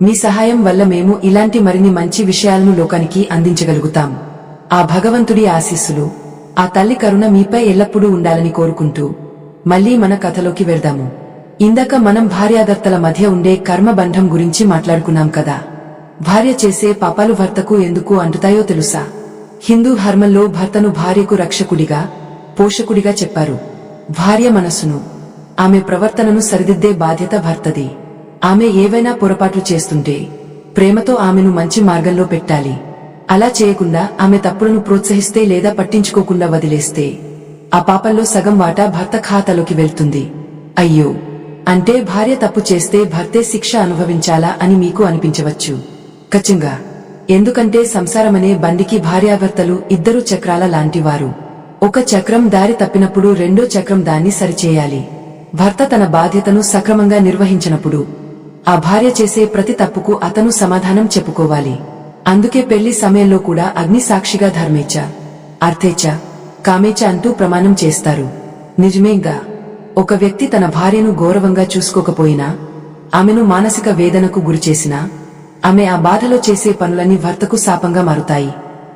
మీ సహాయం వల్ల మేము ఇలాంటి మరిన్ని మంచి విషయాలను లోకానికి అందించగలుగుతాం. ఆ భగవంతుడి ఆశీస్సులు, ఆ తల్లి కరుణ మీపై ఎల్లప్పుడూ ఉండాలని కోరుకుంటూ మళ్లీ మన కథలోకి వెళ్దాము. ఇందాక మనం భార్యాభర్తల మధ్య ఉండే కర్మబంధం గురించి మాట్లాడుకున్నాం కదా. భార్య చేసే పాపాలు భర్తకు ఎందుకు అంటుతాయో తెలుసా? హిందూ ధర్మంలో భర్తను భార్యకు రక్షకుడిగా, పోషకుడిగా చెప్పారు. భార్య మనసును, ఆమె ప్రవర్తనను సరిదిద్దే బాధ్యత భర్తది. ఆమె ఏవైనా పొరపాట్లు చేస్తుంటే ప్రేమతో ఆమెను మంచి మార్గంలో పెట్టాలి. అలా చేయకుండా ఆమె తప్పులను ప్రోత్సహిస్తే లేదా పట్టించుకోకుండా వదిలేస్తే ఆ పాపంలో సగం వాటా భర్త ఖాతాలోకి వెళ్తుంది. అయ్యో, అంటే భార్య తప్పు చేస్తే భర్తే శిక్ష అనుభవించాలా అని మీకు అనిపించవచ్చు. ఖచ్చితంగా. ఎందుకంటే సంసారమనే బండికి భార్యాభర్తలు ఇద్దరు చక్రాల లాంటివారు. ఒక చక్రం దారి తప్పినప్పుడు రెండో చక్రం దాన్ని సరిచేయాలి. భర్త తన బాధ్యతను సక్రమంగా నిర్వహించినప్పుడు ఆ భార్య చేసే ప్రతి తప్పుకు అతను సమాధానం చెప్పుకోవాలి. అందుకే పెళ్లి సమయంలో కూడా అగ్ని సాక్షిగా ధర్మేచ, అర్థేచ, కామేచ అంటూ ప్రమాణం చేస్తారు. నిజమేగా, ఒక వ్యక్తి తన భార్యను గౌరవంగా చూసుకోకపోయినా, ఆమెను మానసిక వేదనకు గురిచేసినా, ఆమె ఆ బాధలో చేసే పనులన్నీ భర్తకు శాపంగా మారుతాయి.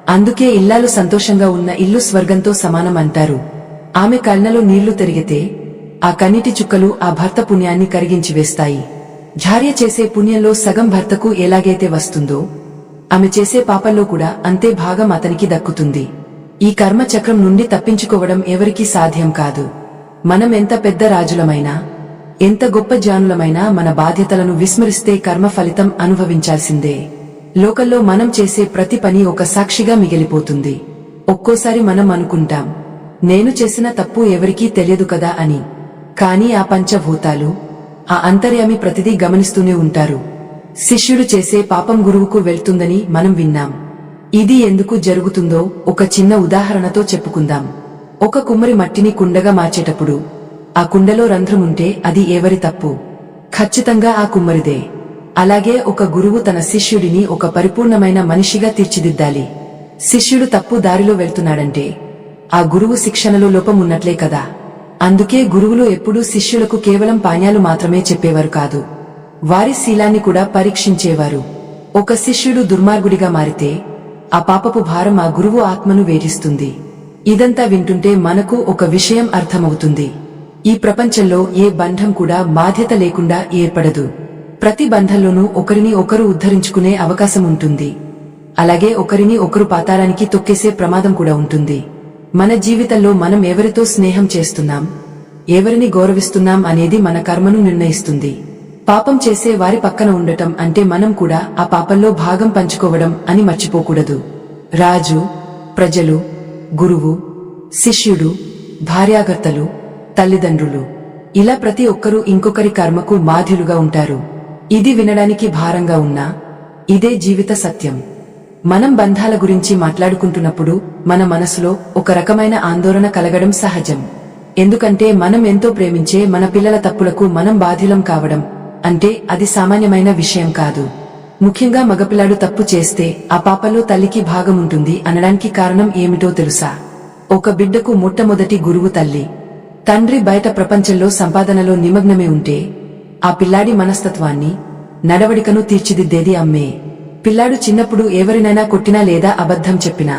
అందుకే ఇల్లాలు సంతోషంగా ఉన్న ఇల్లు స్వర్గంతో సమానం అంటారు. ఆమె కళ్ళలో నీళ్లు తిరిగితే ఆ కన్నీటి చుక్కలు ఆ భర్త పుణ్యాన్ని కరిగించి వేస్తాయి. భార్య చేసే పుణ్యంలో సగం భర్తకు ఎలాగైతే వస్తుందో, ఆమె చేసే పాపంలో కూడా అంతే భాగం అతనికి దక్కుతుంది. ఈ కర్మ చక్రం నుండి తప్పించుకోవడం ఎవరికీ సాధ్యం కాదు. మనం ఎంత పెద్ద రాజులమైనా, ఎంత గొప్ప జానులమైనా మన బాధ్యతలను విస్మరిస్తే కర్మ ఫలితం అనుభవించాల్సిందే. లోకంలో మనం చేసే ప్రతి పని ఒక సాక్షిగా మిగిలిపోతుంది. ఒక్కోసారి మనం అనుకుంటాం, నేను చేసిన తప్పు ఎవరికీ తెలియదు కదా అని. కానీ ఆ పంచభూతాలు, ఆ అంతర్యామి ప్రతిదీ గమనిస్తూనే ఉంటారు. శిష్యుడు చేసే పాపం గురువుకు వెళ్తుందని మనం విన్నాం. ఇది ఎందుకు జరుగుతుందో ఒక చిన్న ఉదాహరణతో చెప్పుకుందాం. ఒక కుమ్మరి మట్టిని కుండగా మార్చేటప్పుడు ఆ కుండలో రంధ్రముంటే అది ఎవరి తప్పు? ఖచ్చితంగా ఆ కుమ్మరిదే. అలాగే ఒక గురువు తన శిష్యుడిని ఒక పరిపూర్ణమైన మనిషిగా తీర్చిదిద్దాలి. శిష్యుడు తప్పు దారిలో వెళ్తున్నాడంటే ఆ గురువు శిక్షణలో లోపం ఉన్నట్లే కదా. అందుకే గురువులు ఎప్పుడూ శిష్యులకు కేవలం పాఠాలు మాత్రమే చెప్పేవారు కాదు, వారి శీలాన్ని కూడా పరీక్షించేవారు. ఒక శిష్యుడు దుర్మార్గుడిగా మారితే ఆ పాపపు భారం ఆ గురువు ఆత్మను వేధిస్తుంది. ఇదంతా వింటుంటే మనకు ఒక విషయం అర్థమవుతుంది. ఈ ప్రపంచంలో ఏ బంధం కూడా బాధ్యత లేకుండా ఏర్పడదు. ప్రతి బంధంలోనూ ఒకరిని ఒకరు ఉద్ధరించుకునే అవకాశం ఉంటుంది. అలాగే ఒకరిని ఒకరు పాతాళానికి తొక్కేసే ప్రమాదం కూడా ఉంటుంది. మన జీవితంలో మనం ఎవరితో స్నేహం చేస్తున్నాం, ఎవరిని గౌరవిస్తున్నాం అనేది మన కర్మను నిర్ణయిస్తుంది. పాపం చేసే వారి పక్కన ఉండటం అంటే మనం కూడా ఆ పాపంలో భాగం పంచుకోవడం అని మర్చిపోకూడదు. రాజు, ప్రజలు, గురువు, శిష్యుడు, భార్యాభర్తలు, తల్లిదండ్రులు, ఇలా ప్రతి ఒక్కరూ ఇంకొకరి కర్మకు బాధ్యులుగా ఉంటారు. ఇది వినడానికి భారంగా ఉన్నా ఇదే జీవిత సత్యం. మనం బంధాల గురించి మాట్లాడుకుంటున్నప్పుడు మన మనసులో ఒక రకమైన ఆందోళన కలగడం సహజం. ఎందుకంటే మనం ఎంతో ప్రేమించే మన పిల్లల తప్పులకు మనం బాధ్యులం కావడం అంటే అది సామాన్యమైన విషయం కాదు. ముఖ్యంగా మగపిల్లాడు తప్పు చేస్తే ఆ పాపలో తల్లికి భాగముంటుంది అనడానికి కారణం ఏమిటో తెలుసా? ఒక బిడ్డకు మొట్టమొదటి గురువు తల్లి. తండ్రి బయట ప్రపంచంలో సంపాదనలో నిమగ్నమే ఉంటే ఆ పిల్లాడి మనస్తత్వాన్ని, నడవడికను తీర్చిదిద్దేది అమ్మే. పిల్లాడు చిన్నప్పుడు ఎవరినైనా కొట్టినా లేదా అబద్ధం చెప్పినా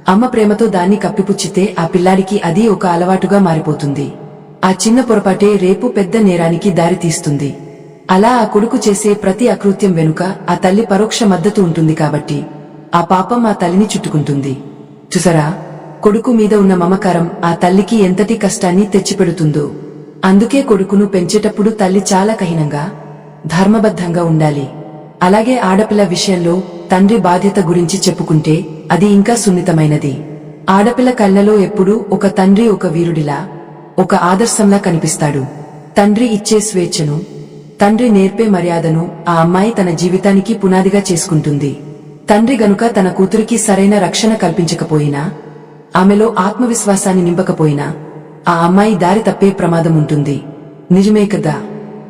అమ్మ ప్రేమతో దాన్ని కప్పిపుచ్చితే ఆ పిల్లాడికి అది ఒక అలవాటుగా మారిపోతుంది. ఆ చిన్న పొరపాటే రేపు పెద్ద నేరానికి దారి తీస్తుంది. అలా ఆ కొడుకు చేసే ప్రతి అకృత్యం వెనుక ఆ తల్లి పరోక్ష మద్దతు ఉంటుంది కాబట్టి ఆ పాపం ఆ తల్లిని చుట్టుకుంటుంది. చూసరా, కొడుకు మీద ఉన్న మమకారం ఆ తల్లికి ఎంతటి కష్టాన్ని తెచ్చిపెడుతుందో. అందుకే కొడుకును పెంచేటప్పుడు తల్లి చాలా కఠినంగా, ధర్మబద్ధంగా ఉండాలి. అలాగే ఆడపిల్ల విషయంలో తండ్రి బాధ్యత గురించి చెప్పుకుంటే అది ఇంకా సున్నితమైనది. ఆడపిల్ల కళ్ళలో ఎప్పుడూ ఒక తండ్రి ఒక వీరుడిలా, ఒక ఆదర్శంలా కనిపిస్తాడు. తండ్రి ఇచ్చే స్వేచ్ఛను, తండ్రి నేర్పే మర్యాదను ఆ అమ్మాయి తన జీవితానికి పునాదిగా చేసుకుంటుంది. తండ్రి గనుక తన కూతురికి సరైన రక్షణ కల్పించకపోయినా, ఆమెలో ఆత్మవిశ్వాసాన్ని నింపకపోయినా ఆ అమ్మాయి దారి తప్పే ప్రమాదం ఉంటుంది. నిజమే కదా?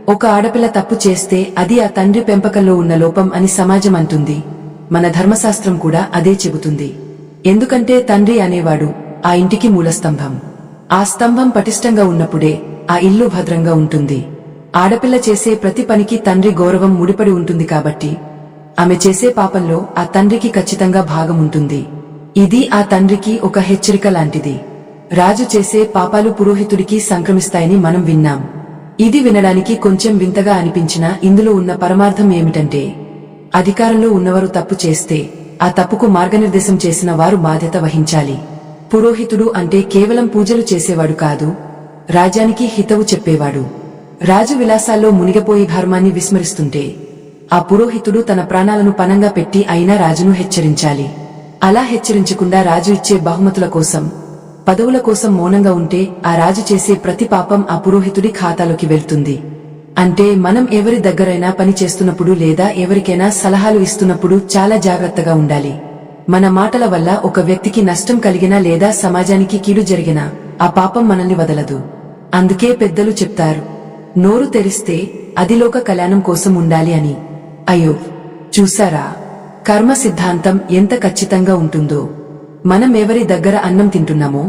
ఒక ఆడపిల్ల తప్పు చేస్తే అది ఆ తండ్రి పెంపకంలో ఉన్న లోపం అని సమాజం అంటుంది. మన ధర్మశాస్త్రం కూడా అదే చెబుతుంది. ఎందుకంటే తండ్రి అనేవాడు ఆ ఇంటికి మూలస్తంభం. ఆ స్తంభం పటిష్టంగా ఉన్నప్పుడే ఆ ఇల్లు భద్రంగా ఉంటుంది. ఆడపిల్ల చేసే ప్రతి పనికి తండ్రి గౌరవం ముడిపడి ఉంటుంది కాబట్టి ఆమె చేసే పాపంలో ఆ తండ్రికి ఖచ్చితంగా భాగం ఉంటుంది. ఇది ఆ తండ్రికి ఒక హెచ్చరిక లాంటిది. రాజు చేసే పాపాలు పురోహితుడికి సంక్రమిస్తాయని మనం విన్నాం. ఇది వినడానికి కొంచెం వింతగా అనిపించినా ఇందులో ఉన్న పరమార్థం ఏమిటంటే, అధికారంలో ఉన్నవారు తప్పు చేస్తే ఆ తప్పుకు మార్గనిర్దేశం చేసిన వారు బాధ్యత వహించాలి. పురోహితుడు అంటే కేవలం పూజలు చేసేవాడు కాదు, రాజ్యానికి హితవు చెప్పేవాడు. రాజు విలాసాల్లో మునిగిపోయి ధర్మాన్ని విస్మరిస్తుంటే ఆ పురోహితుడు తన ప్రాణాలను పణంగా పెట్టి అయినా రాజును హెచ్చరించాలి. అలా హెచ్చరించకుండా రాజు ఇచ్చే బహుమతుల కోసం, పదవుల కోసం మౌనంగా ఉంటే ఆ రాజు చేసే ప్రతి పాపం ఆ పురోహితుడి ఖాతాలోకి వెళ్తుంది. అంటే మనం ఎవరి దగ్గరైనా పని చేస్తున్నప్పుడు లేదా ఎవరికైనా సలహాలు ఇస్తున్నప్పుడు చాలా జాగ్రత్తగా ఉండాలి. మన మాటల వల్ల ఒక వ్యక్తికి నష్టం కలిగినా లేదా సమాజానికి కీడు జరిగినా ఆ పాపం మనల్ని వదలదు. అందుకే పెద్దలు చెప్తారు, నోరు తెరిస్తే అది లోక కళ్యాణం కోసం ఉండాలి అని. అయ్యో, చూసారా కర్మ సిద్ధాంతం ఎంత ఖచ్చితంగా ఉంటుందో. మనం ఎవరి దగ్గర అన్నం తింటున్నామో,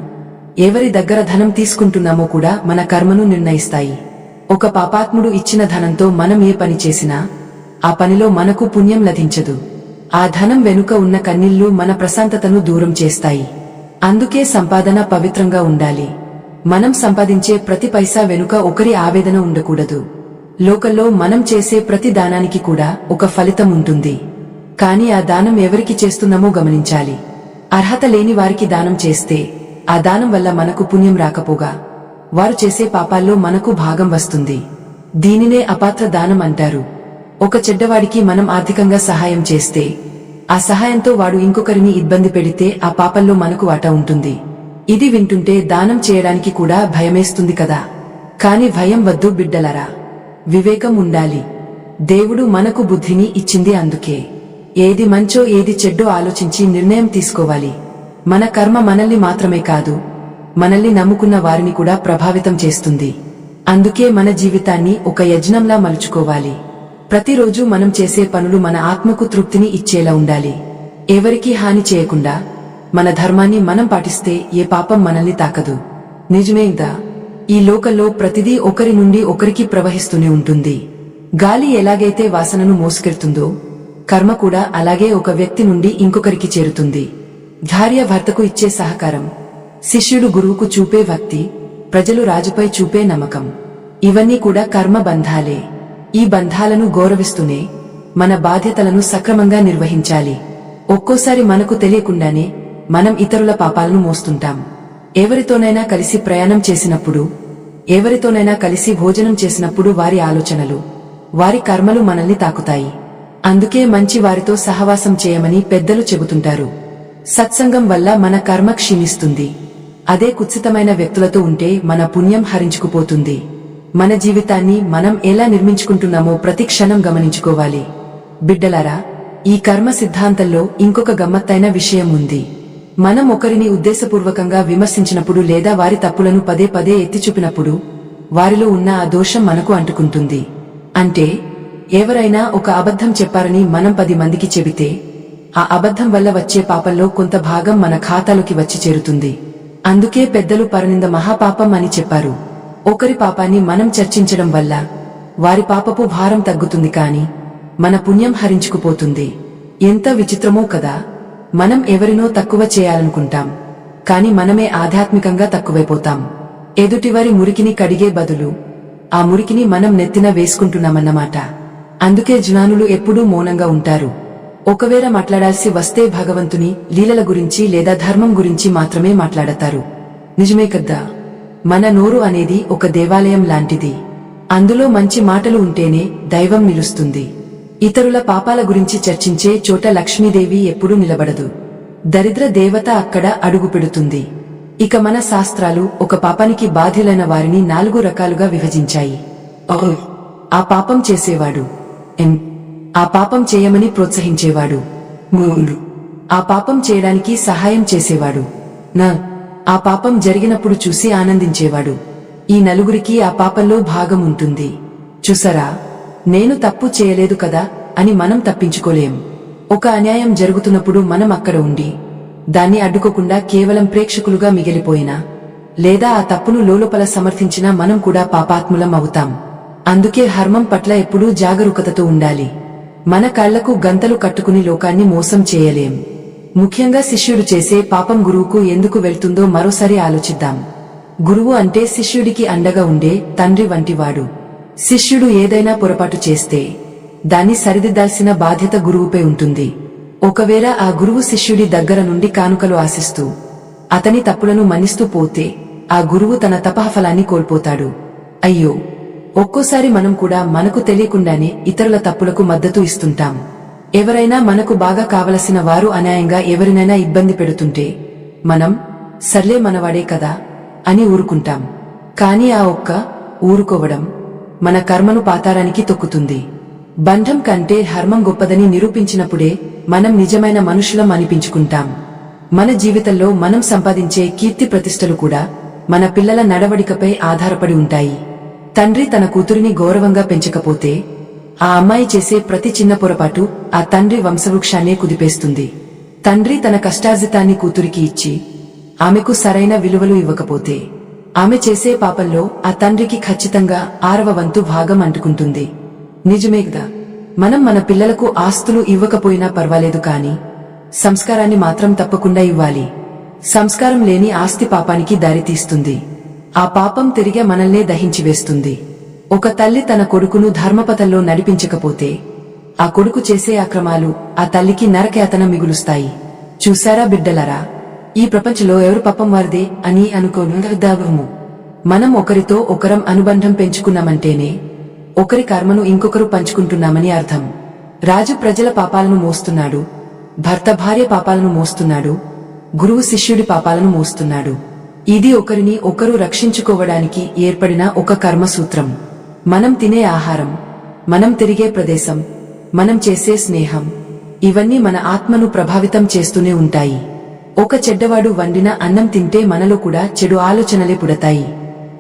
ఎవరి దగ్గర ధనం తీసుకుంటున్నామో కూడా మన కర్మను నిర్ణయిస్తాయి. ఒక పాపాత్ముడు ఇచ్చిన ధనంతో మనం ఏ పని చేసినా ఆ పనిలో మనకు పుణ్యం లభించదు. ఆ ధనం వెనుక ఉన్న కన్నీళ్లు మన ప్రశాంతతను దూరం చేస్తాయి. అందుకే సంపాదన పవిత్రంగా ఉండాలి. మనం సంపాదించే ప్రతి పైసా వెనుక ఒకరి ఆవేదన ఉండకూడదు. లోకంలో మనం చేసే ప్రతి దానానికి కూడా ఒక ఫలితం ఉంటుంది. కానీ ఆ దానం ఎవరికి చేస్తున్నామో గమనించాలి. అర్హత లేని వారికి దానం చేస్తే ఆ దానం వల్ల మనకు పుణ్యం రాకపోగా వారు చేసే పాపాల్లో మనకు భాగం వస్తుంది. దీనినే అపాత్ర దానం అంటారు. ఒక చెడ్డవాడికి మనం ఆర్థికంగా సహాయం చేస్తే ఆ సహాయంతో వాడు ఇంకొకరిని ఇబ్బంది పెడితే ఆ పాపంలో మనకు వాటా ఉంటుంది. ఇది వింటుంటే దానం చేయడానికి కూడా భయమేస్తుంది కదా. కాని భయం వద్దు బిడ్డలరా, వివేకం ఉండాలి. దేవుడు మనకు బుద్ధిని ఇచ్చింది అందుకే. ఏది మంచో ఏది చెడ్డో ఆలోచించి నిర్ణయం తీసుకోవాలి. మన కర్మ మనల్ని మాత్రమే కాదు, మనల్ని నమ్ముకున్న వారిని కూడా ప్రభావితం చేస్తుంది. అందుకే మన జీవితాన్ని ఒక యజ్ఞంలా మలుచుకోవాలి. ప్రతిరోజు మనం చేసే పనులు మన ఆత్మకు తృప్తిని ఇచ్చేలా ఉండాలి. ఎవరికీ హాని చేయకుండా మన ధర్మాన్ని మనం పాటిస్తే ఏ పాపం మనల్ని తాకదు. నిజమేదా? ఈ లోకంలో ప్రతిదీ ఒకరి నుండి ఒకరికి ప్రవహిస్తూనే ఉంటుంది. గాలి ఎలాగైతే వాసనను మోసుకెళ్తుందో కర్మ కూడా అలాగే ఒక వ్యక్తి నుండి ఇంకొకరికి చేరుతుంది. భార్య భర్తకు ఇచ్చే సహకారం, శిష్యుడు గురువుకు చూపే భక్తి, ప్రజలు రాజుపై చూపే నమ్మకం, ఇవన్నీ కూడా కర్మ బంధాలే. ఈ బంధాలను గౌరవిస్తూనే మన బాధ్యతలను సక్రమంగా నిర్వహించాలి. ఒక్కోసారి మనకు తెలియకుండానే మనం ఇతరుల పాపాలను మోస్తుంటాం. ఎవరితోనైనా కలిసి ప్రయాణం చేసినప్పుడు, ఎవరితోనైనా కలిసి భోజనం చేసినప్పుడు వారి ఆలోచనలు, వారి కర్మలు మనల్ని తాకుతాయి. అందుకే మంచి వారితో సహవాసం చేయమని పెద్దలు చెబుతుంటారు. సత్సంగం వల్ల మన కర్మ క్షీణిస్తుంది. అదే కుత్సితమైన వ్యక్తులతో ఉంటే మన పుణ్యం హరించుకుపోతుంది. మన జీవితాన్ని మనం ఎలా నిర్మించుకుంటున్నామో ప్రతి క్షణం గమనించుకోవాలి. బిడ్డలారా, ఈ కర్మ సిద్ధాంతంలో ఇంకొక గమ్మత్తైన విషయం ఉంది. మనం ఒకరిని ఉద్దేశపూర్వకంగా విమర్శించినప్పుడు లేదా వారి తప్పులను పదే పదే ఎత్తిచూపినప్పుడు వారిలో ఉన్న ఆ దోషం మనకు అంటుకుంటుంది. అంటే ఎవరైనా ఒక అబద్ధం చెప్పారని మనం 10 మందికి చెబితే ఆ అబద్ధం వల్ల వచ్చే పాపంలో కొంత భాగం మన ఖాతాలోకి వచ్చి చేరుతుంది. అందుకే పెద్దలు పరనింద మహాపాపం అని చెప్పారు. ఒకరి పాపాన్ని మనం చర్చించడం వల్ల వారి పాపపు భారం తగ్గుతుంది, కాని మన పుణ్యం హరించుకుపోతుంది. ఎంత విచిత్రమో కదా. మనం ఎవరినో తక్కువ చేయాలనుకుంటాం, కాని మనమే ఆధ్యాత్మికంగా తక్కువైపోతాం. ఎదుటివారి మురికిని కడిగే బదులు ఆ మురికిని మనం నెత్తిన వేసుకుంటున్నామన్నమాట. అందుకే జ్ఞానులు ఎప్పుడూ మౌనంగా ఉంటారు. ఒకవేళ మాట్లాడాల్సి వస్తే భగవంతుని లీలల గురించి లేదా ధర్మం గురించి మాత్రమే మాట్లాడతారు. నిజమే కదా. మన నోరు అనేది ఒక దేవాలయం లాంటిది. అందులో మంచి మాటలు ఉంటేనే దైవం నిలుస్తుంది. ఇతరుల పాపాల గురించి చర్చించే చోట లక్ష్మీదేవి ఎప్పుడూ నిలబడదు. దరిద్ర దేవత అక్కడ అడుగు పెడుతుంది. ఇక మన శాస్త్రాలు ఒక పాపానికి బాధ్యులైన వారిని 4 రకాలుగా విభజించాయి. ఆ పాపం చేసేవాడు, ఆ పాపం చేయమని ప్రోత్సహించేవాడు, ఆ పాపం చేయడానికి సహాయం చేసేవాడు, ఆ పాపం జరిగినప్పుడు చూసి ఆనందించేవాడు. ఈ నలుగురికి ఆ పాపంలో భాగం ఉంటుంది. చూసారా, నేను తప్పు చేయలేదు కదా అని మనం తప్పించుకోలేం. ఒక అన్యాయం జరుగుతున్నప్పుడు మనం అక్కడ ఉండి దాన్ని అడ్డుకోకుండా కేవలం ప్రేక్షకులుగా మిగిలిపోయినా లేదా ఆ తప్పును లోలోపల సమర్థించినా మనం కూడా పాపాత్ములం అవుతాం. అందుకే ధర్మం పట్ల ఎప్పుడూ జాగరూకతతో ఉండాలి. మన కాళ్లకు గంతలు కట్టుకుని లోకాన్ని మోసం చేయలేం. ముఖ్యంగా శిష్యుడు చేసే పాపం గురువుకు ఎందుకు వెళ్తుందో మరోసారి ఆలోచిద్దాం. గురువు అంటే శిష్యుడికి అండగా ఉండే తండ్రి వంటివాడు. శిష్యుడు ఏదైనా పొరపాటు చేస్తే దాన్ని సరిదిద్దాల్సిన బాధ్యత గురువుపై ఉంటుంది. ఒకవేళ ఆ గురువు శిష్యుడి దగ్గర నుండి కానుకలు ఆశిస్తూ అతని తప్పులను మన్నిస్తూ పోతే ఆ గురువు తన తపఫలాన్ని కోల్పోతాడు. అయ్యో, ఒక్కోసారి మనం కూడా మనకు తెలియకుండానే ఇతరుల తప్పులకు మద్దతు ఇస్తుంటాం. ఎవరైనా మనకు బాగా కావలసిన వారు అన్యాయంగా ఎవరినైనా ఇబ్బంది పెడుతుంటే మనం సర్లే మనవాడే కదా అని ఊరుకుంటాం. కాని ఆ ఊరుకోవడం మన కర్మను పాతాళానికి తొక్కుతుంది. బంధం కంటే ధర్మం గొప్పదని నిరూపించినప్పుడే మనం నిజమైన మనుషులం అనిపించుకుంటాం. మన జీవితంలో మనం సంపాదించే కీర్తి ప్రతిష్టలు కూడా మన పిల్లల నడవడికపై ఆధారపడి ఉంటాయి. తండ్రి తన కూతురిని గౌరవంగా పెంచకపోతే ఆ అమ్మాయి చేసే ప్రతి చిన్న పొరపాటు ఆ తండ్రి వంశవృక్షాన్నే కుదిపేస్తుంది. తండ్రి తన కష్టార్జితాన్ని కూతురికి ఇచ్చి ఆమెకు సరైన విలువలు ఇవ్వకపోతే ఆమె చేసే పాపంలో ఆ తండ్రికి ఖచ్చితంగా 6వ వంతు భాగం అంటుకుంటుంది. నిజమేగా. మనం మన పిల్లలకు ఆస్తులు ఇవ్వకపోయినా పర్వాలేదు, కాని సంస్కారాన్ని మాత్రం తప్పకుండా ఇవ్వాలి. సంస్కారం లేని ఆస్తి పాపానికి దారితీస్తుంది. ఆ పాపం తిరిగే మనల్నే దహించివేస్తుంది. ఒక తల్లి తన కొడుకును ధర్మపథంలో నడిపించకపోతే ఆ కొడుకు చేసే అక్రమాలు ఆ తల్లికి నరకయాతన మిగులుస్తాయి. చూశారా బిడ్డలారా, ఈ ప్రపంచంలో ఎవరు పాపం వారిదే అని అనుకోను. మనం ఒకరితో ఒకరం అనుబంధం పెంచుకున్నామంటేనే ఒకరి కర్మను ఇంకొకరు పంచుకుంటున్నామని అర్థం. రాజు ప్రజల పాపాలను మోస్తున్నాడు, భర్త భార్య పాపాలను మోస్తున్నాడు, గురువు శిష్యుడి పాపాలను మోస్తున్నాడు. ఇది ఒకరిని ఒకరు రక్షించుకోవడానికి ఏర్పడిన ఒక కర్మసూత్రం. మనం తినే ఆహారం, మనం తిరిగే ప్రదేశం, మనం చేసే స్నేహం, ఇవన్నీ మన ఆత్మను ప్రభావితం చేస్తూనే ఉంటాయి. ఒక చెడ్డవాడు వండిన అన్నం తింటే మనలో కూడా చెడు ఆలోచనలే పుడతాయి.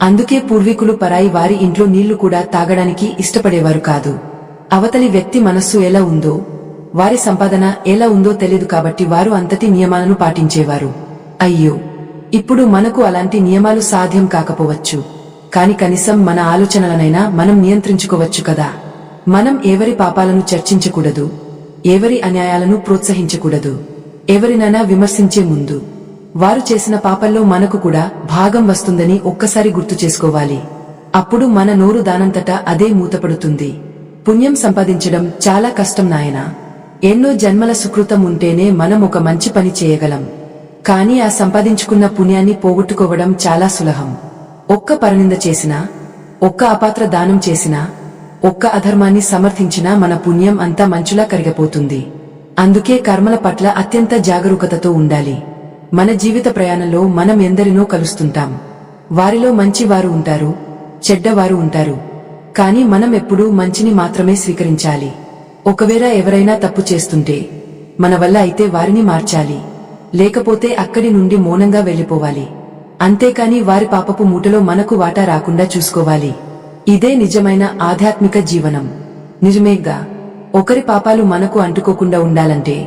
అందుకే పూర్వీకులు పరాయి వారి ఇంట్లో నీళ్లు కూడా తాగడానికి ఇష్టపడేవారు కాదు. అవతలి వ్యక్తి మనస్సు ఎలా ఉందో, వారి సంపాదన ఎలా ఉందో తెలియదు కాబట్టి వారు అంతటి నియమాలను పాటించేవారు. అయ్యో, ఇప్పుడు మనకు అలాంటి నియమాలు సాధ్యం కాకపోవచ్చు, కాని కనీసం మన ఆలోచనలనైనా మనం నియంత్రించుకోవచ్చు కదా. మనం ఎవరి పాపాలను చర్చించకూడదు, ఎవరి అన్యాయాలను ప్రోత్సహించకూడదు. ఎవరినైనా విమర్శించే ముందు వారు చేసిన పాపంలో మనకు కూడా భాగం వస్తుందని ఒక్కసారి గుర్తు చేసుకోవాలి. అప్పుడు మన నోరు దానంతటా అదే మూతపడుతుంది. పుణ్యం సంపాదించడం చాలా కష్టం నాయనా. ఎన్నో జన్మల సుకృతం ఉంటేనే మనం ఒక మంచి పని చేయగలం. కానీ ఆ సంపాదించుకున్న పుణ్యాన్ని పోగొట్టుకోవడం చాలా సులభం. ఒక్క పరనింద చేసినా, ఒక్క అపాత్ర దానం చేసినా, ఒక్క అధర్మాన్ని సమర్థించినా మన పుణ్యం అంతా మంచులా కరిగిపోతుంది. అందుకే కర్మల పట్ల అత్యంత జాగరూకతతో ఉండాలి. మన జీవిత ప్రయాణంలో మనం ఎందరినో కలుస్తుంటాం. వారిలో మంచివారు ఉంటారు, చెడ్డవారు ఉంటారు. కానీ మనం ఎప్పుడూ మంచిని మాత్రమే స్వీకరించాలి. ఒకవేళ ఎవరైనా తప్పు చేస్తుంటే మన వల్ల అయితే వారిని మార్చాలి, లేకపోతే అక్కడి నుండి మౌనంగా వెళ్లిపోవాలి. అంతేకాని వారి పాపపు మూటలో మనకు వాటా రాకుండా చూసుకోవాలి. ఇదే నిజమైన ఆధ్యాత్మిక జీవనం. నిజమేగా, ఒకరి పాపాలు మనకు అంటుకోకుండా ఉండాలంటే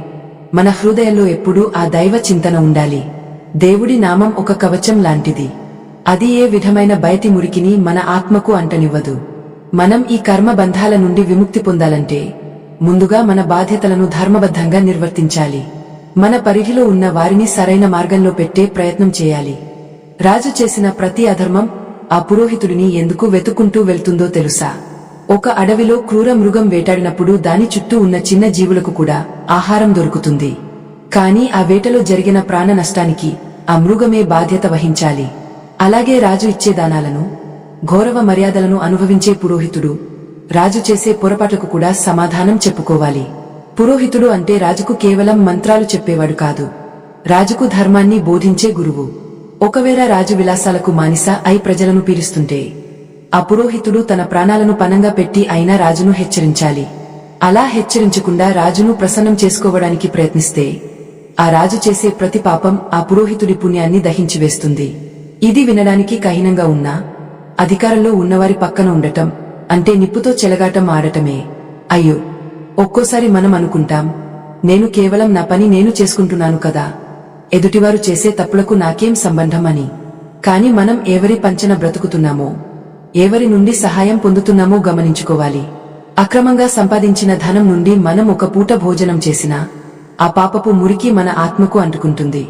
మన హృదయంలో ఎప్పుడూ ఆ దైవ చింతన ఉండాలి. దేవుడి నామం ఒక కవచం లాంటిది. అది ఏ విధమైన బయటి మురికిని మన ఆత్మకు అంటనివ్వదు. మనం ఈ కర్మ బంధాల నుండి విముక్తి పొందాలంటే ముందుగా మన బాధ్యతలను ధర్మబద్ధంగా నిర్వర్తించాలి. మన పరిధిలో ఉన్న వారిని సరైన మార్గంలో పెట్టే ప్రయత్నం చేయాలి. రాజు చేసిన ప్రతి అధర్మం ఆ పురోహితుడిని ఎందుకు వెతుక్కుంటూ వెళ్తుందో తెలుసా? ఒక అడవిలో క్రూర మృగం వేటాడినప్పుడు దాని చుట్టూ ఉన్న చిన్న జీవులకు కూడా ఆహారం దొరుకుతుంది. కానీ ఆ వేటలో జరిగిన ప్రాణ నష్టానికి ఆ మృగమే బాధ్యత వహించాలి. అలాగే రాజు ఇచ్చే దానాలను, గౌరవ మర్యాదలను అనుభవించే పురోహితుడు రాజు చేసే పొరపాట్లకు కూడా సమాధానం చెప్పుకోవాలి. పురోహితుడు అంటే రాజుకు కేవలం మంత్రాలు చెప్పేవాడు కాదు, రాజుకు ధర్మాన్ని బోధించే గురువు. ఒకవేళ రాజు విలాసాలకు మానిస అయి ప్రజలను పీడిస్తుంటే ఆ పురోహితుడు తన ప్రాణాలను పణంగా పెట్టి అయినా రాజును హెచ్చరించాలి. అలా హెచ్చరించకుండా రాజును ప్రసన్నం చేసుకోవడానికి ప్రయత్నిస్తే ఆ రాజు చేసే ప్రతి పాపం ఆ పురోహితుడి పుణ్యాన్ని దహించివేస్తుంది. ఇది వినడానికి కఠినంగా ఉన్నా అధికారంలో ఉన్నవారి పక్కన ఉండటం అంటే నిప్పుతో చెలగాటం ఆడటమే. అయ్యో, ఒక్కోసారి మనం అనుకుంటాం, నేను కేవలం నా పని నేను చేసుకుంటున్నాను కదా, ఎదుటివారు చేసే తప్పులకు నాకేం సంబంధం అని. కాని మనం ఎవరి పంచన బ్రతుకుతున్నామో, ఎవరి నుండి సహాయం పొందుతున్నామో గమనించుకోవాలి. అక్రమంగా సంపాదించిన ధనం నుండి మనం ఒక పూట భోజనం చేసినా ఆ పాపపు మురికి మన ఆత్మకు అంటుకుంటుంది.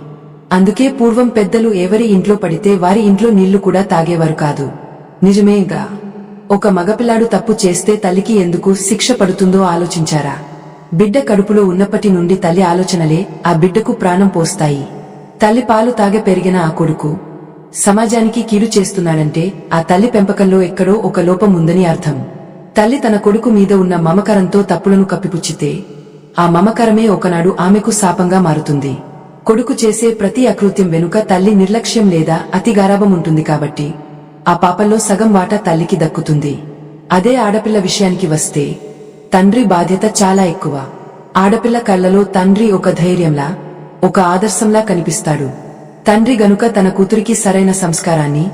అందుకే పూర్వం పెద్దలు ఎవరి ఇంట్లో పడితే వారి ఇంట్లో నీళ్లు కూడా తాగేవారు కాదు. నిజమేగా, ఒక మగపిల్లాడు తప్పు చేస్తే తల్లికి ఎందుకు శిక్ష పడుతుందో ఆలోచించారా? బిడ్డ కడుపులో ఉన్నప్పటి నుండి తల్లి ఆలోచనలే ఆ బిడ్డకు ప్రాణం పోస్తాయి. తల్లి పాలు తాగే పెరిగిన ఆ కొడుకు సమాజానికి కీడు చేస్తున్నాడంటే ఆ తల్లి పెంపకంలో ఎక్కడో ఒక లోపం ఉందని అర్థం. తల్లి తన కొడుకు మీద ఉన్న మమకారంతో తప్పులను కప్పిపుచ్చితే ఆ మమకారమే ఒకనాడు ఆమెకు శాపంగా మారుతుంది. కొడుకు చేసే ప్రతి అకృత్యం వెనుక తల్లి నిర్లక్ష్యం లేదా అతి గారాబం ఉంటుంది కాబట్టి ఆ పాపంలో సగం వాటా తల్లికి దక్కుతుంది. అదే ఆడపిల్ల విషయానికి వస్తే తండ్రి బాధ్యత చాలా ఎక్కువ. ఆడపిల్ల కళ్లలో తండ్రి ఒక ధైర్యంలా, ఒక ఆదర్శంలా కనిపిస్తాడు. తండ్రి గనుక తన కూతురికి సరైన సంస్కారాన్ని,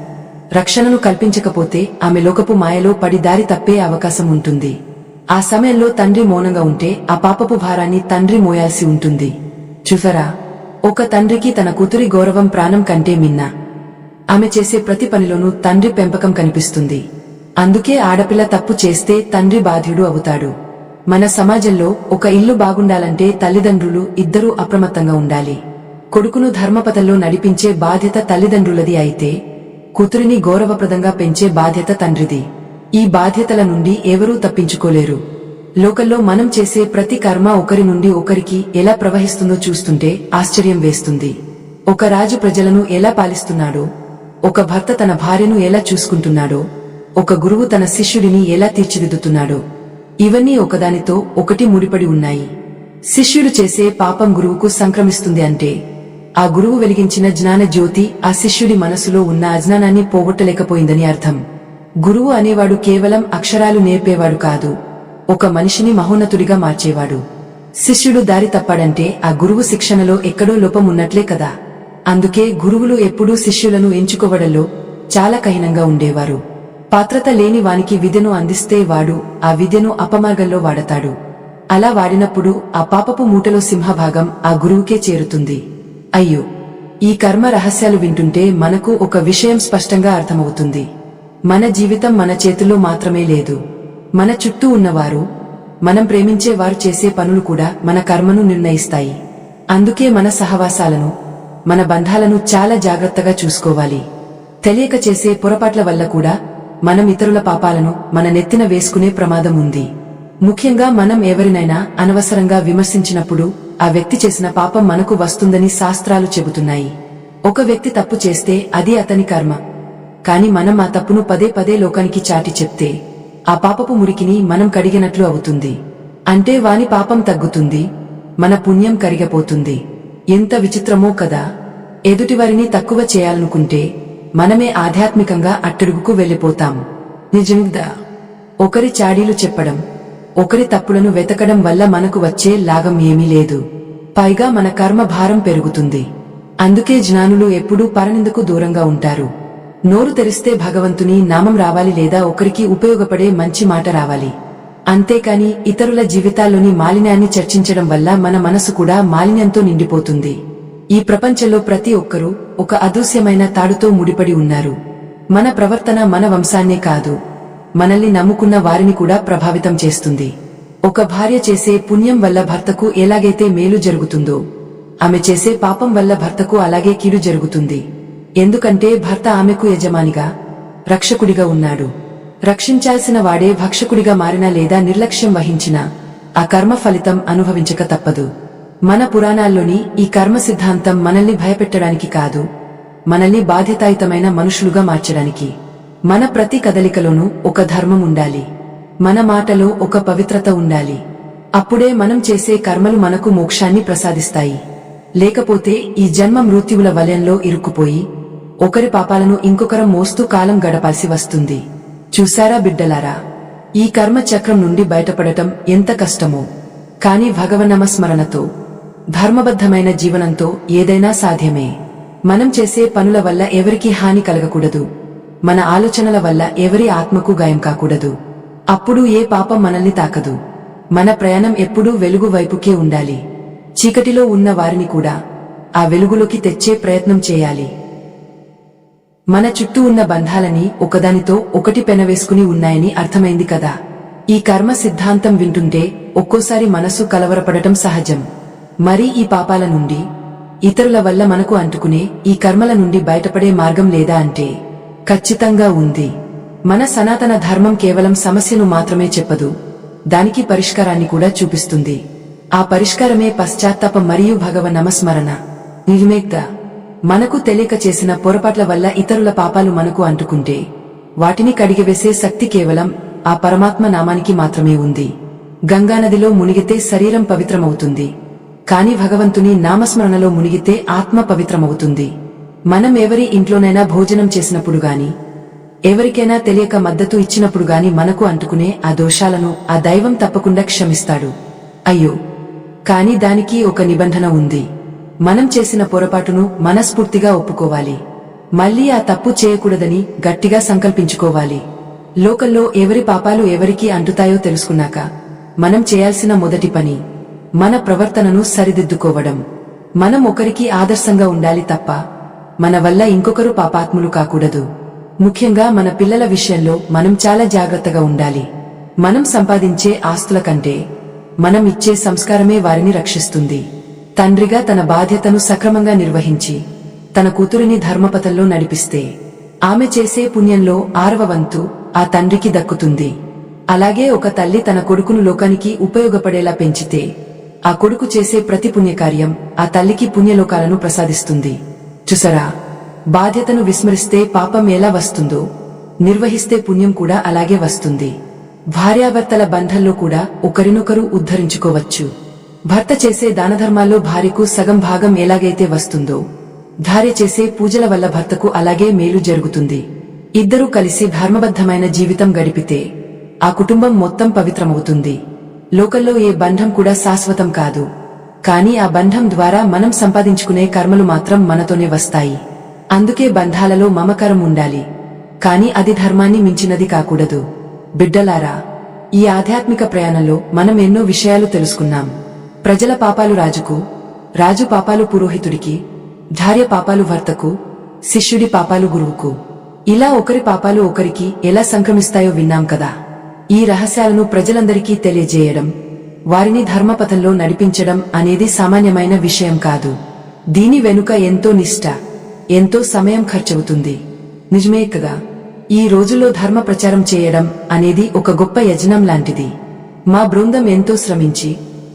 రక్షణను కల్పించకపోతే ఆమె లోకపు మాయలో పడి దారి తప్పే అవకాశం ఉంటుంది. ఆ సమయంలో తండ్రి మౌనంగా ఉంటే ఆ పాపపు భారాన్ని తండ్రి మోయాల్సి ఉంటుంది. చూఫరా, ఒక తండ్రికి తన కూతురి గౌరవం ప్రాణం కంటే మిన్న. ఆమె చేసే ప్రతి పనిలోనూ తండ్రి పెంపకం కనిపిస్తుంది. అందుకే ఆడపిల్ల తప్పు చేస్తే తండ్రి బాధ్యుడు అవుతాడు. మన సమాజంలో ఒక ఇల్లు బాగుండాలంటే తల్లిదండ్రులు ఇద్దరూ అప్రమత్తంగా ఉండాలి. కొడుకును ధర్మపథంలో నడిపించే బాధ్యత తల్లిదండ్రులది అయితే కూతురిని గౌరవప్రదంగా పెంచే బాధ్యత తండ్రిది. ఈ బాధ్యతల నుండి ఎవరూ తప్పించుకోలేరు. లోకంలో మనం చేసే ప్రతి కర్మ ఒకరి నుండి ఒకరికి ఎలా ప్రవహిస్తుందో చూస్తుంటే ఆశ్చర్యం వేస్తుంది. ఒక రాజు ప్రజలను ఎలా పాలిస్తున్నాడో, ఒక భర్త తన భార్యను ఎలా చూసుకుంటున్నాడో, ఒక గురువు తన శిష్యుడిని ఎలా తీర్చిదిద్దుతున్నాడో, ఇవన్నీ ఒకదానితో ఒకటి ముడిపడి ఉన్నాయి. శిష్యుడు చేసే పాపం గురువుకు సంక్రమిస్తుంది అంటే ఆ గురువు వెలిగించిన జ్ఞాన జ్యోతి ఆ శిష్యుడి మనసులో ఉన్న అజ్ఞానాన్ని పోగొట్టలేకపోయిందని అర్థం. గురువు అనేవాడు కేవలం అక్షరాలు నేర్పేవాడు కాదు, ఒక మనిషిని మహోన్నతుడిగా మార్చేవాడు. శిష్యుడు దారి తప్పాడంటే ఆ గురువు శిక్షణలో ఎక్కడో లోపం ఉన్నట్లే కదా. అందుకే గురువులు ఎప్పుడూ శిష్యులను ఎంచుకోవడంలో చాలా కఠినంగా ఉండేవారు. పాత్రత లేని వానికి విద్యను అందిస్తే వాడు ఆ విద్యను అపమార్గంలో వాడతాడు. అలా వాడినప్పుడు ఆ పాపపు మూటలో సింహభాగం ఆ గురువుకే చేరుతుంది. అయ్యో, ఈ కర్మ రహస్యాలు వింటుంటే మనకు ఒక విషయం స్పష్టంగా అర్థమవుతుంది. మన జీవితం మన చేతుల్లో మాత్రమే లేదు. మన చుట్టూ ఉన్నవారు, మనం ప్రేమించే వారు చేసే పనులు కూడా మన కర్మను నిర్ణయిస్తాయి. అందుకే మన సహవాసాలను, మన బంధాలను చాలా జాగ్రత్తగా చూసుకోవాలి. తెలియక చేసే పొరపాట్ల వల్ల కూడా మనం ఇతరుల పాపాలను మన నెత్తిన వేసుకునే ప్రమాదం ఉంది. ముఖ్యంగా మనం ఎవరినైనా అనవసరంగా విమర్శించినప్పుడు ఆ వ్యక్తి చేసిన పాపం మనకు వస్తుందని శాస్త్రాలు చెబుతున్నాయి. ఒక వ్యక్తి తప్పు చేస్తే అది అతని కర్మ. కాని మనం ఆ తప్పును పదే పదే లోకానికి చాటి చెప్తే ఆ పాపపు మురికిని మనం కడిగినట్లు అవుతుంది. అంటే వాని పాపం తగ్గుతుంది, మన పుణ్యం కరిగిపోతుంది. ఎంత విచిత్రమో కదా. ఎదుటివారిని తక్కువ చేయాలనుకుంటే మనమే ఆధ్యాత్మికంగా అట్టడుగుకు వెళ్ళిపోతాం. నిజంగా ఒకరి చాడీలు చెప్పడం, ఒకరి తప్పులను వెతకడం వల్ల మనకు వచ్చే లాభం ఏమీ లేదు. పైగా మన కర్మ భారం పెరుగుతుంది. అందుకే జ్ఞానులు ఎప్పుడూ పరనిందకు దూరంగా ఉంటారు. నోరు తెరిస్తే భగవంతుని నామం రావాలి, లేదా ఒకరికి ఉపయోగపడే మంచి మాట రావాలి. అంతేకాని ఇతరుల జీవితాల్లోని మాలిన్యాన్ని చర్చించడం వల్ల మన మనసు కూడా మాలిన్యంతో నిండిపోతుంది. ఈ ప్రపంచంలో ప్రతి ఒక్కరూ ఒక అదృశ్యమైన తాడుతో ముడిపడి ఉన్నారు. మన ప్రవర్తన మన వంశాన్నే కాదు, మనల్ని నమ్ముకున్న వారిని కూడా ప్రభావితం చేస్తుంది. ఒక భార్య చేసే పుణ్యం వల్ల భర్తకు ఎలాగైతే మేలు జరుగుతుందో, ఆమె చేసే పాపం వల్ల భర్తకు అలాగే కీడు జరుగుతుంది. ఎందుకంటే భర్త ఆమెకు యజమానిగా, రక్షకుడిగా ఉన్నాడు. రక్షించాల్సిన వాడే భక్షకుడిగా మారినా లేదా నిర్లక్ష్యం వహించినా ఆ కర్మ ఫలితం అనుభవించక తప్పదు. మన పురాణాల్లోని ఈ కర్మ సిద్ధాంతం మనల్ని భయపెట్టడానికి కాదు, మనల్ని బాధ్యతాయుతమైన మనుషులుగా మార్చడానికి. మన ప్రతి కదలికలోనూ ఒక ధర్మం ఉండాలి, మన మాటలో ఒక పవిత్రత ఉండాలి. అప్పుడే మనం చేసే కర్మలు మనకు మోక్షాన్ని ప్రసాదిస్తాయి. లేకపోతే ఈ జన్మ మృత్యువుల వలయంలో ఇరుక్కుపోయి ఒకరి పాపాలను ఇంకొకరం మోస్తూ కాలం గడపాల్సి వస్తుంది. చూశారా బిడ్డలారా, ఈ కర్మ చక్రం నుండి బయటపడటం ఎంత కష్టమో. కాని భగవన్నామస్మరణతో, ధర్మబద్ధమైన జీవనంతో ఏదైనా సాధ్యమే. మనం చేసే పనుల వల్ల ఎవరికీ హాని కలగకూడదు, మన ఆలోచనల వల్ల ఎవరి ఆత్మకు గాయం కాకూడదు. అప్పుడు ఏ పాపం మనల్ని తాకదు. మన ప్రయాణం ఎప్పుడూ వెలుగు వైపుకే ఉండాలి. చీకటిలో ఉన్న వారిని కూడా ఆ వెలుగులోకి తెచ్చే ప్రయత్నం చేయాలి. మన చుట్టూ ఉన్న బంధాలని ఒకదానితో ఒకటి పెనవేసుకుని ఉన్నాయని అర్థమైంది కదా. ఈ కర్మ సిద్ధాంతం వింటుంటే ఒక్కోసారి మనసు కలవరపడటం సహజం. మరి ఈ పాపాల నుండి, ఇతరుల వల్ల మనకు అంటుకునే ఈ కర్మల నుండి బయటపడే మార్గం లేదా అంటే ఖచ్చితంగా ఉంది. మన సనాతన ధర్మం కేవలం సమస్యను మాత్రమే చెప్పదు, దానికి పరిష్కారాన్ని కూడా చూపిస్తుంది. ఆ పరిష్కారమే పశ్చాత్తాపం మరియు భగవన్నామస్మరణ. నిజమేగా, మనకు తెలియక చేసిన పొరపాట్ల వల్ల ఇతరుల పాపాలు మనకు అంటుకుంటే వాటిని కడిగివేసే శక్తి కేవలం ఆ పరమాత్మ నామానికి మాత్రమే ఉంది. గంగానదిలో మునిగితే శరీరం పవిత్రమవుతుంది, కాని భగవంతుని నామస్మరణలో మునిగితే ఆత్మ పవిత్రమవుతుంది. మనం ఎవరి ఇంట్లోనైనా భోజనం చేసినప్పుడు గాని, ఎవరికైనా తెలియక మద్దతు ఇచ్చినప్పుడు గాని మనకు అంటుకునే ఆ దోషాలను ఆ దైవం తప్పకుండా క్షమిస్తాడు. అయ్యో, కాని దానికి ఒక నిబంధన ఉంది. మనం చేసిన పొరపాటును మనస్ఫూర్తిగా ఒప్పుకోవాలి. మళ్లీ ఆ తప్పు చేయకూడదని గట్టిగా సంకల్పించుకోవాలి. లోకంలో ఎవరి పాపాలు ఎవరికి అంటుతాయో తెలుసుకున్నాక మనం చేయాల్సిన మొదటి పని మన ప్రవర్తనను సరిదిద్దుకోవడం. మనం ఒకరికి ఆదర్శంగా ఉండాలి తప్ప మన వల్ల ఇంకొకరు పాపాత్ములు కాకూడదు. ముఖ్యంగా మన పిల్లల విషయంలో మనం చాలా జాగ్రత్తగా ఉండాలి. మనం సంపాదించే ఆస్తుల కంటే మనం ఇచ్చే సంస్కారమే వారిని రక్షిస్తుంది. తండ్రిగా తన బాధ్యతను సక్రమంగా నిర్వహించి తన కూతురిని ధర్మపథంలో నడిపిస్తే ఆమె చేసే పుణ్యంలో 6వ వంతు ఆ తండ్రికి దక్కుతుంది. అలాగే ఒక తల్లి తన కొడుకును లోకానికి ఉపయోగపడేలా పెంచితే ఆ కొడుకు చేసే ప్రతి పుణ్యకార్యం ఆ తల్లికి పుణ్యలోకాలను ప్రసాదిస్తుంది. చూసరా, బాధ్యతను విస్మరిస్తే పాపం ఎలా వస్తుందో నిర్వహిస్తే పుణ్యం కూడా అలాగే వస్తుంది. భార్యాభర్తల బంధంలో కూడా ఒకరినొకరు ఉద్ధరించుకోవచ్చు. భర్త చేసే దానధర్మాల్లో భార్యకు సగం భాగం ఎలాగైతే వస్తుందో, భార్య చేసే పూజల వల్ల భర్తకు అలాగే మేలు జరుగుతుంది. ఇద్దరూ కలిసి ధర్మబద్ధమైన జీవితం గడిపితే ఆ కుటుంబం మొత్తం పవిత్రమవుతుంది. లోకంలో ఏ బంధం కూడా శాశ్వతం కాదు, కానీ ఆ బంధం ద్వారా మనం సంపాదించుకునే కర్మలు మాత్రం మనతోనే వస్తాయి. అందుకే బంధాలలో మమకారం ఉండాలి, కానీ అది ధర్మాన్ని మించినది కాకూడదు. బిడ్డలారా, ఈ ఆధ్యాత్మిక ప్రయాణంలో మనం ఎన్నో విషయాలు తెలుసుకున్నాం. ప్రజల పాపాలు రాజుకు, రాజు పాపాలు పురోహితుడికి, భార్య పాపాలు భర్తకు, శిష్యుడి పాపాలు గురువుకు, ఇలా ఒకరి పాపాలు ఒకరికి ఎలా సంక్రమిస్తాయో విన్నాం కదా. ఈ రహస్యాలను ప్రజలందరికీ తెలియజేయడం, వారిని ధర్మపథంలో నడిపించడం అనేది సామాన్యమైన విషయం కాదు. దీని వెనుక ఎంతో నిష్ఠ, ఎంతో సమయం ఖర్చవుతుంది. నిజమే కదా. ఈ రోజుల్లో ధర్మ ప్రచారం చేయడం అనేది ఒక గొప్ప యజ్ఞం లాంటిది. మా బృందం ఎంతో శ్రమించి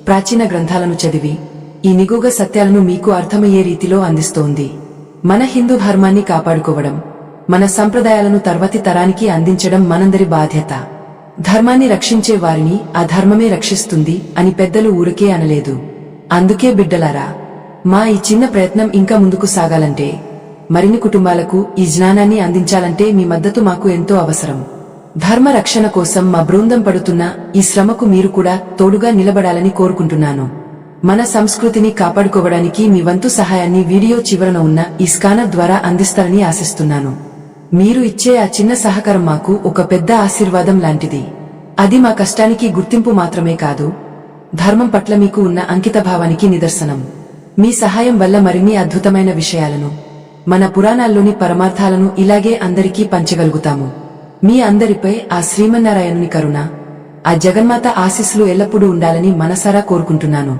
ప్రాచీన గ్రంథాలను చదివి ఈ నిగూఢ సత్యాలను మీకు అర్థమయ్యే రీతిలో అందిస్తోంది. మన హిందూ ధర్మాన్ని కాపాడుకోవడం, మన సంప్రదాయాలను తర్వాతి తరానికి అందించడం మనందరి బాధ్యత. ధర్మాన్ని రక్షించే వారిని ఆ ధర్మమే రక్షిస్తుంది అని పెద్దలు ఊరికే అనలేదు. అందుకే బిడ్డలారా, మా ఈ చిన్న ప్రయత్నం ఇంకా ముందుకు సాగాలంటే, మరిన్ని కుటుంబాలకు ఈ జ్ఞానాన్ని అందించాలంటే మీ మద్దతు మాకు ఎంతో అవసరం. ధర్మ రక్షణ కోసం మా బృందం పడుతున్న ఈ శ్రమకు మీరు కూడా తోడుగా నిలబడాలని కోరుకుంటున్నాను. మన సంస్కృతిని కాపాడుకోవడానికి మీ వంతు సహాయాన్ని వీడియో చివరన ఉన్న ఈ స్కానర్ ద్వారా అందిస్తారని ఆశిస్తున్నాను. మీరు ఇచ్చే ఆ చిన్న సహకారం మాకు ఒక పెద్ద ఆశీర్వాదం లాంటిది. అది మా కష్టానికి గుర్తింపు మాత్రమే కాదు, ధర్మం పట్ల మీకు ఉన్న అంకితభావానికి నిదర్శనం. మీ సహాయం వల్ల మరిన్ని అద్భుతమైన విషయాలను, మన పురాణాల్లోని పరమార్థాలను ఇలాగే అందరికీ పంచగలుగుతాము. మీ అందరిపై ఆ శ్రీమన్నారాయణుని కరుణ, ఆ జగన్మాత ఆశీస్సులు ఎల్లప్పుడూ ఉండాలని మనసారా కోరుకుంటున్నాను.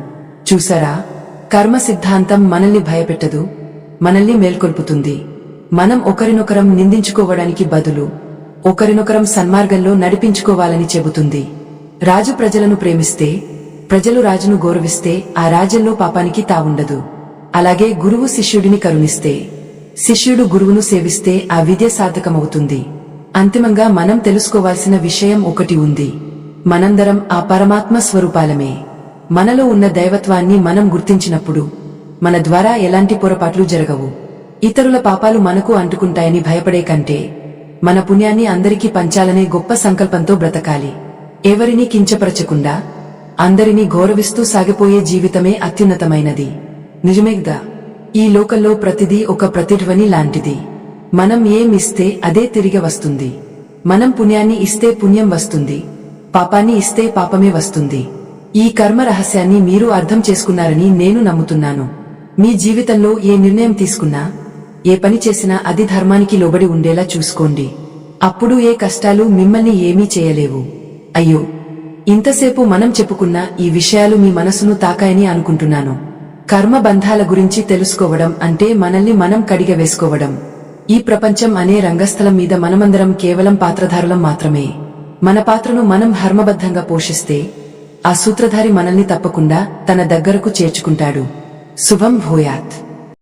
చూసారా, కర్మ సిద్ధాంతం మనల్ని భయపెట్టదు, మనల్ని మేల్కొల్పుతుంది. మనం ఒకరినొకరం నిందించుకోవడానికి బదులు ఒకరినొకరం సన్మార్గంలో నడిపించుకోవాలని చెబుతుంది. రాజు ప్రజలను ప్రేమిస్తే, ప్రజలు రాజును గౌరవిస్తే ఆ రాజ్యంలో పాపానికి తావుండదు. అలాగే గురువు శిష్యుడిని కరుణిస్తే, శిష్యుడు గురువును సేవిస్తే ఆ విద్య సార్థకమవుతుంది. అంతిమంగా మనం తెలుసుకోవాల్సిన విషయం ఒకటి ఉంది. మనందరం ఆ పరమాత్మ స్వరూపాలమే. మనలో ఉన్న దైవత్వాన్ని మనం గుర్తించినప్పుడు మన ద్వారా ఎలాంటి పొరపాట్లు జరగవు. ఇతరుల పాపాలు మనకు అంటుకుంటాయని భయపడే కంటే మన పుణ్యాన్ని అందరికీ పంచాలనే గొప్ప సంకల్పంతో బ్రతకాలి. ఎవరినీ కించపరచకుండా అందరినీ గౌరవిస్తూ సాగిపోయే జీవితమే అత్యున్నతమైనది. నిజమేగా. ఈ లోకంలో ప్రతిదీ ఒక ప్రతిధ్వని లాంటిది. మనం ఏమిస్తే అదే తిరిగి వస్తుంది. మనం పుణ్యాన్ని ఇస్తే పుణ్యం వస్తుంది, పాపాన్ని ఇస్తే పాపమే వస్తుంది. ఈ కర్మ రహస్యాన్ని మీరు అర్థం చేసుకున్నారని నేను నమ్ముతున్నాను. మీ జీవితంలో ఏ నిర్ణయం తీసుకున్నా, ఏ పని చేసినా అది ధర్మానికి లోబడి ఉండేలా చూసుకోండి. అప్పుడు ఏ కష్టాలు మిమ్మల్ని ఏమీ చేయలేవు. అయ్యో, ఇంతసేపు మనం చెప్పుకున్న ఈ విషయాలు మీ మనసును తాకాయని అనుకుంటున్నాను. కర్మ బంధాల గురించి తెలుసుకోవడం అంటే మనల్ని మనం కడిగవేసుకోవడం. ఈ ప్రపంచం అనే రంగస్థలం మీద మనమందరం కేవలం పాత్రధారులం మాత్రమే. మన పాత్రను మనం ధర్మబద్ధంగా పోషిస్తే ఆ సూత్రధారి మనల్ని తప్పకుండా తన దగ్గరకు చేర్చుకుంటాడు. శుభం భూయాత్.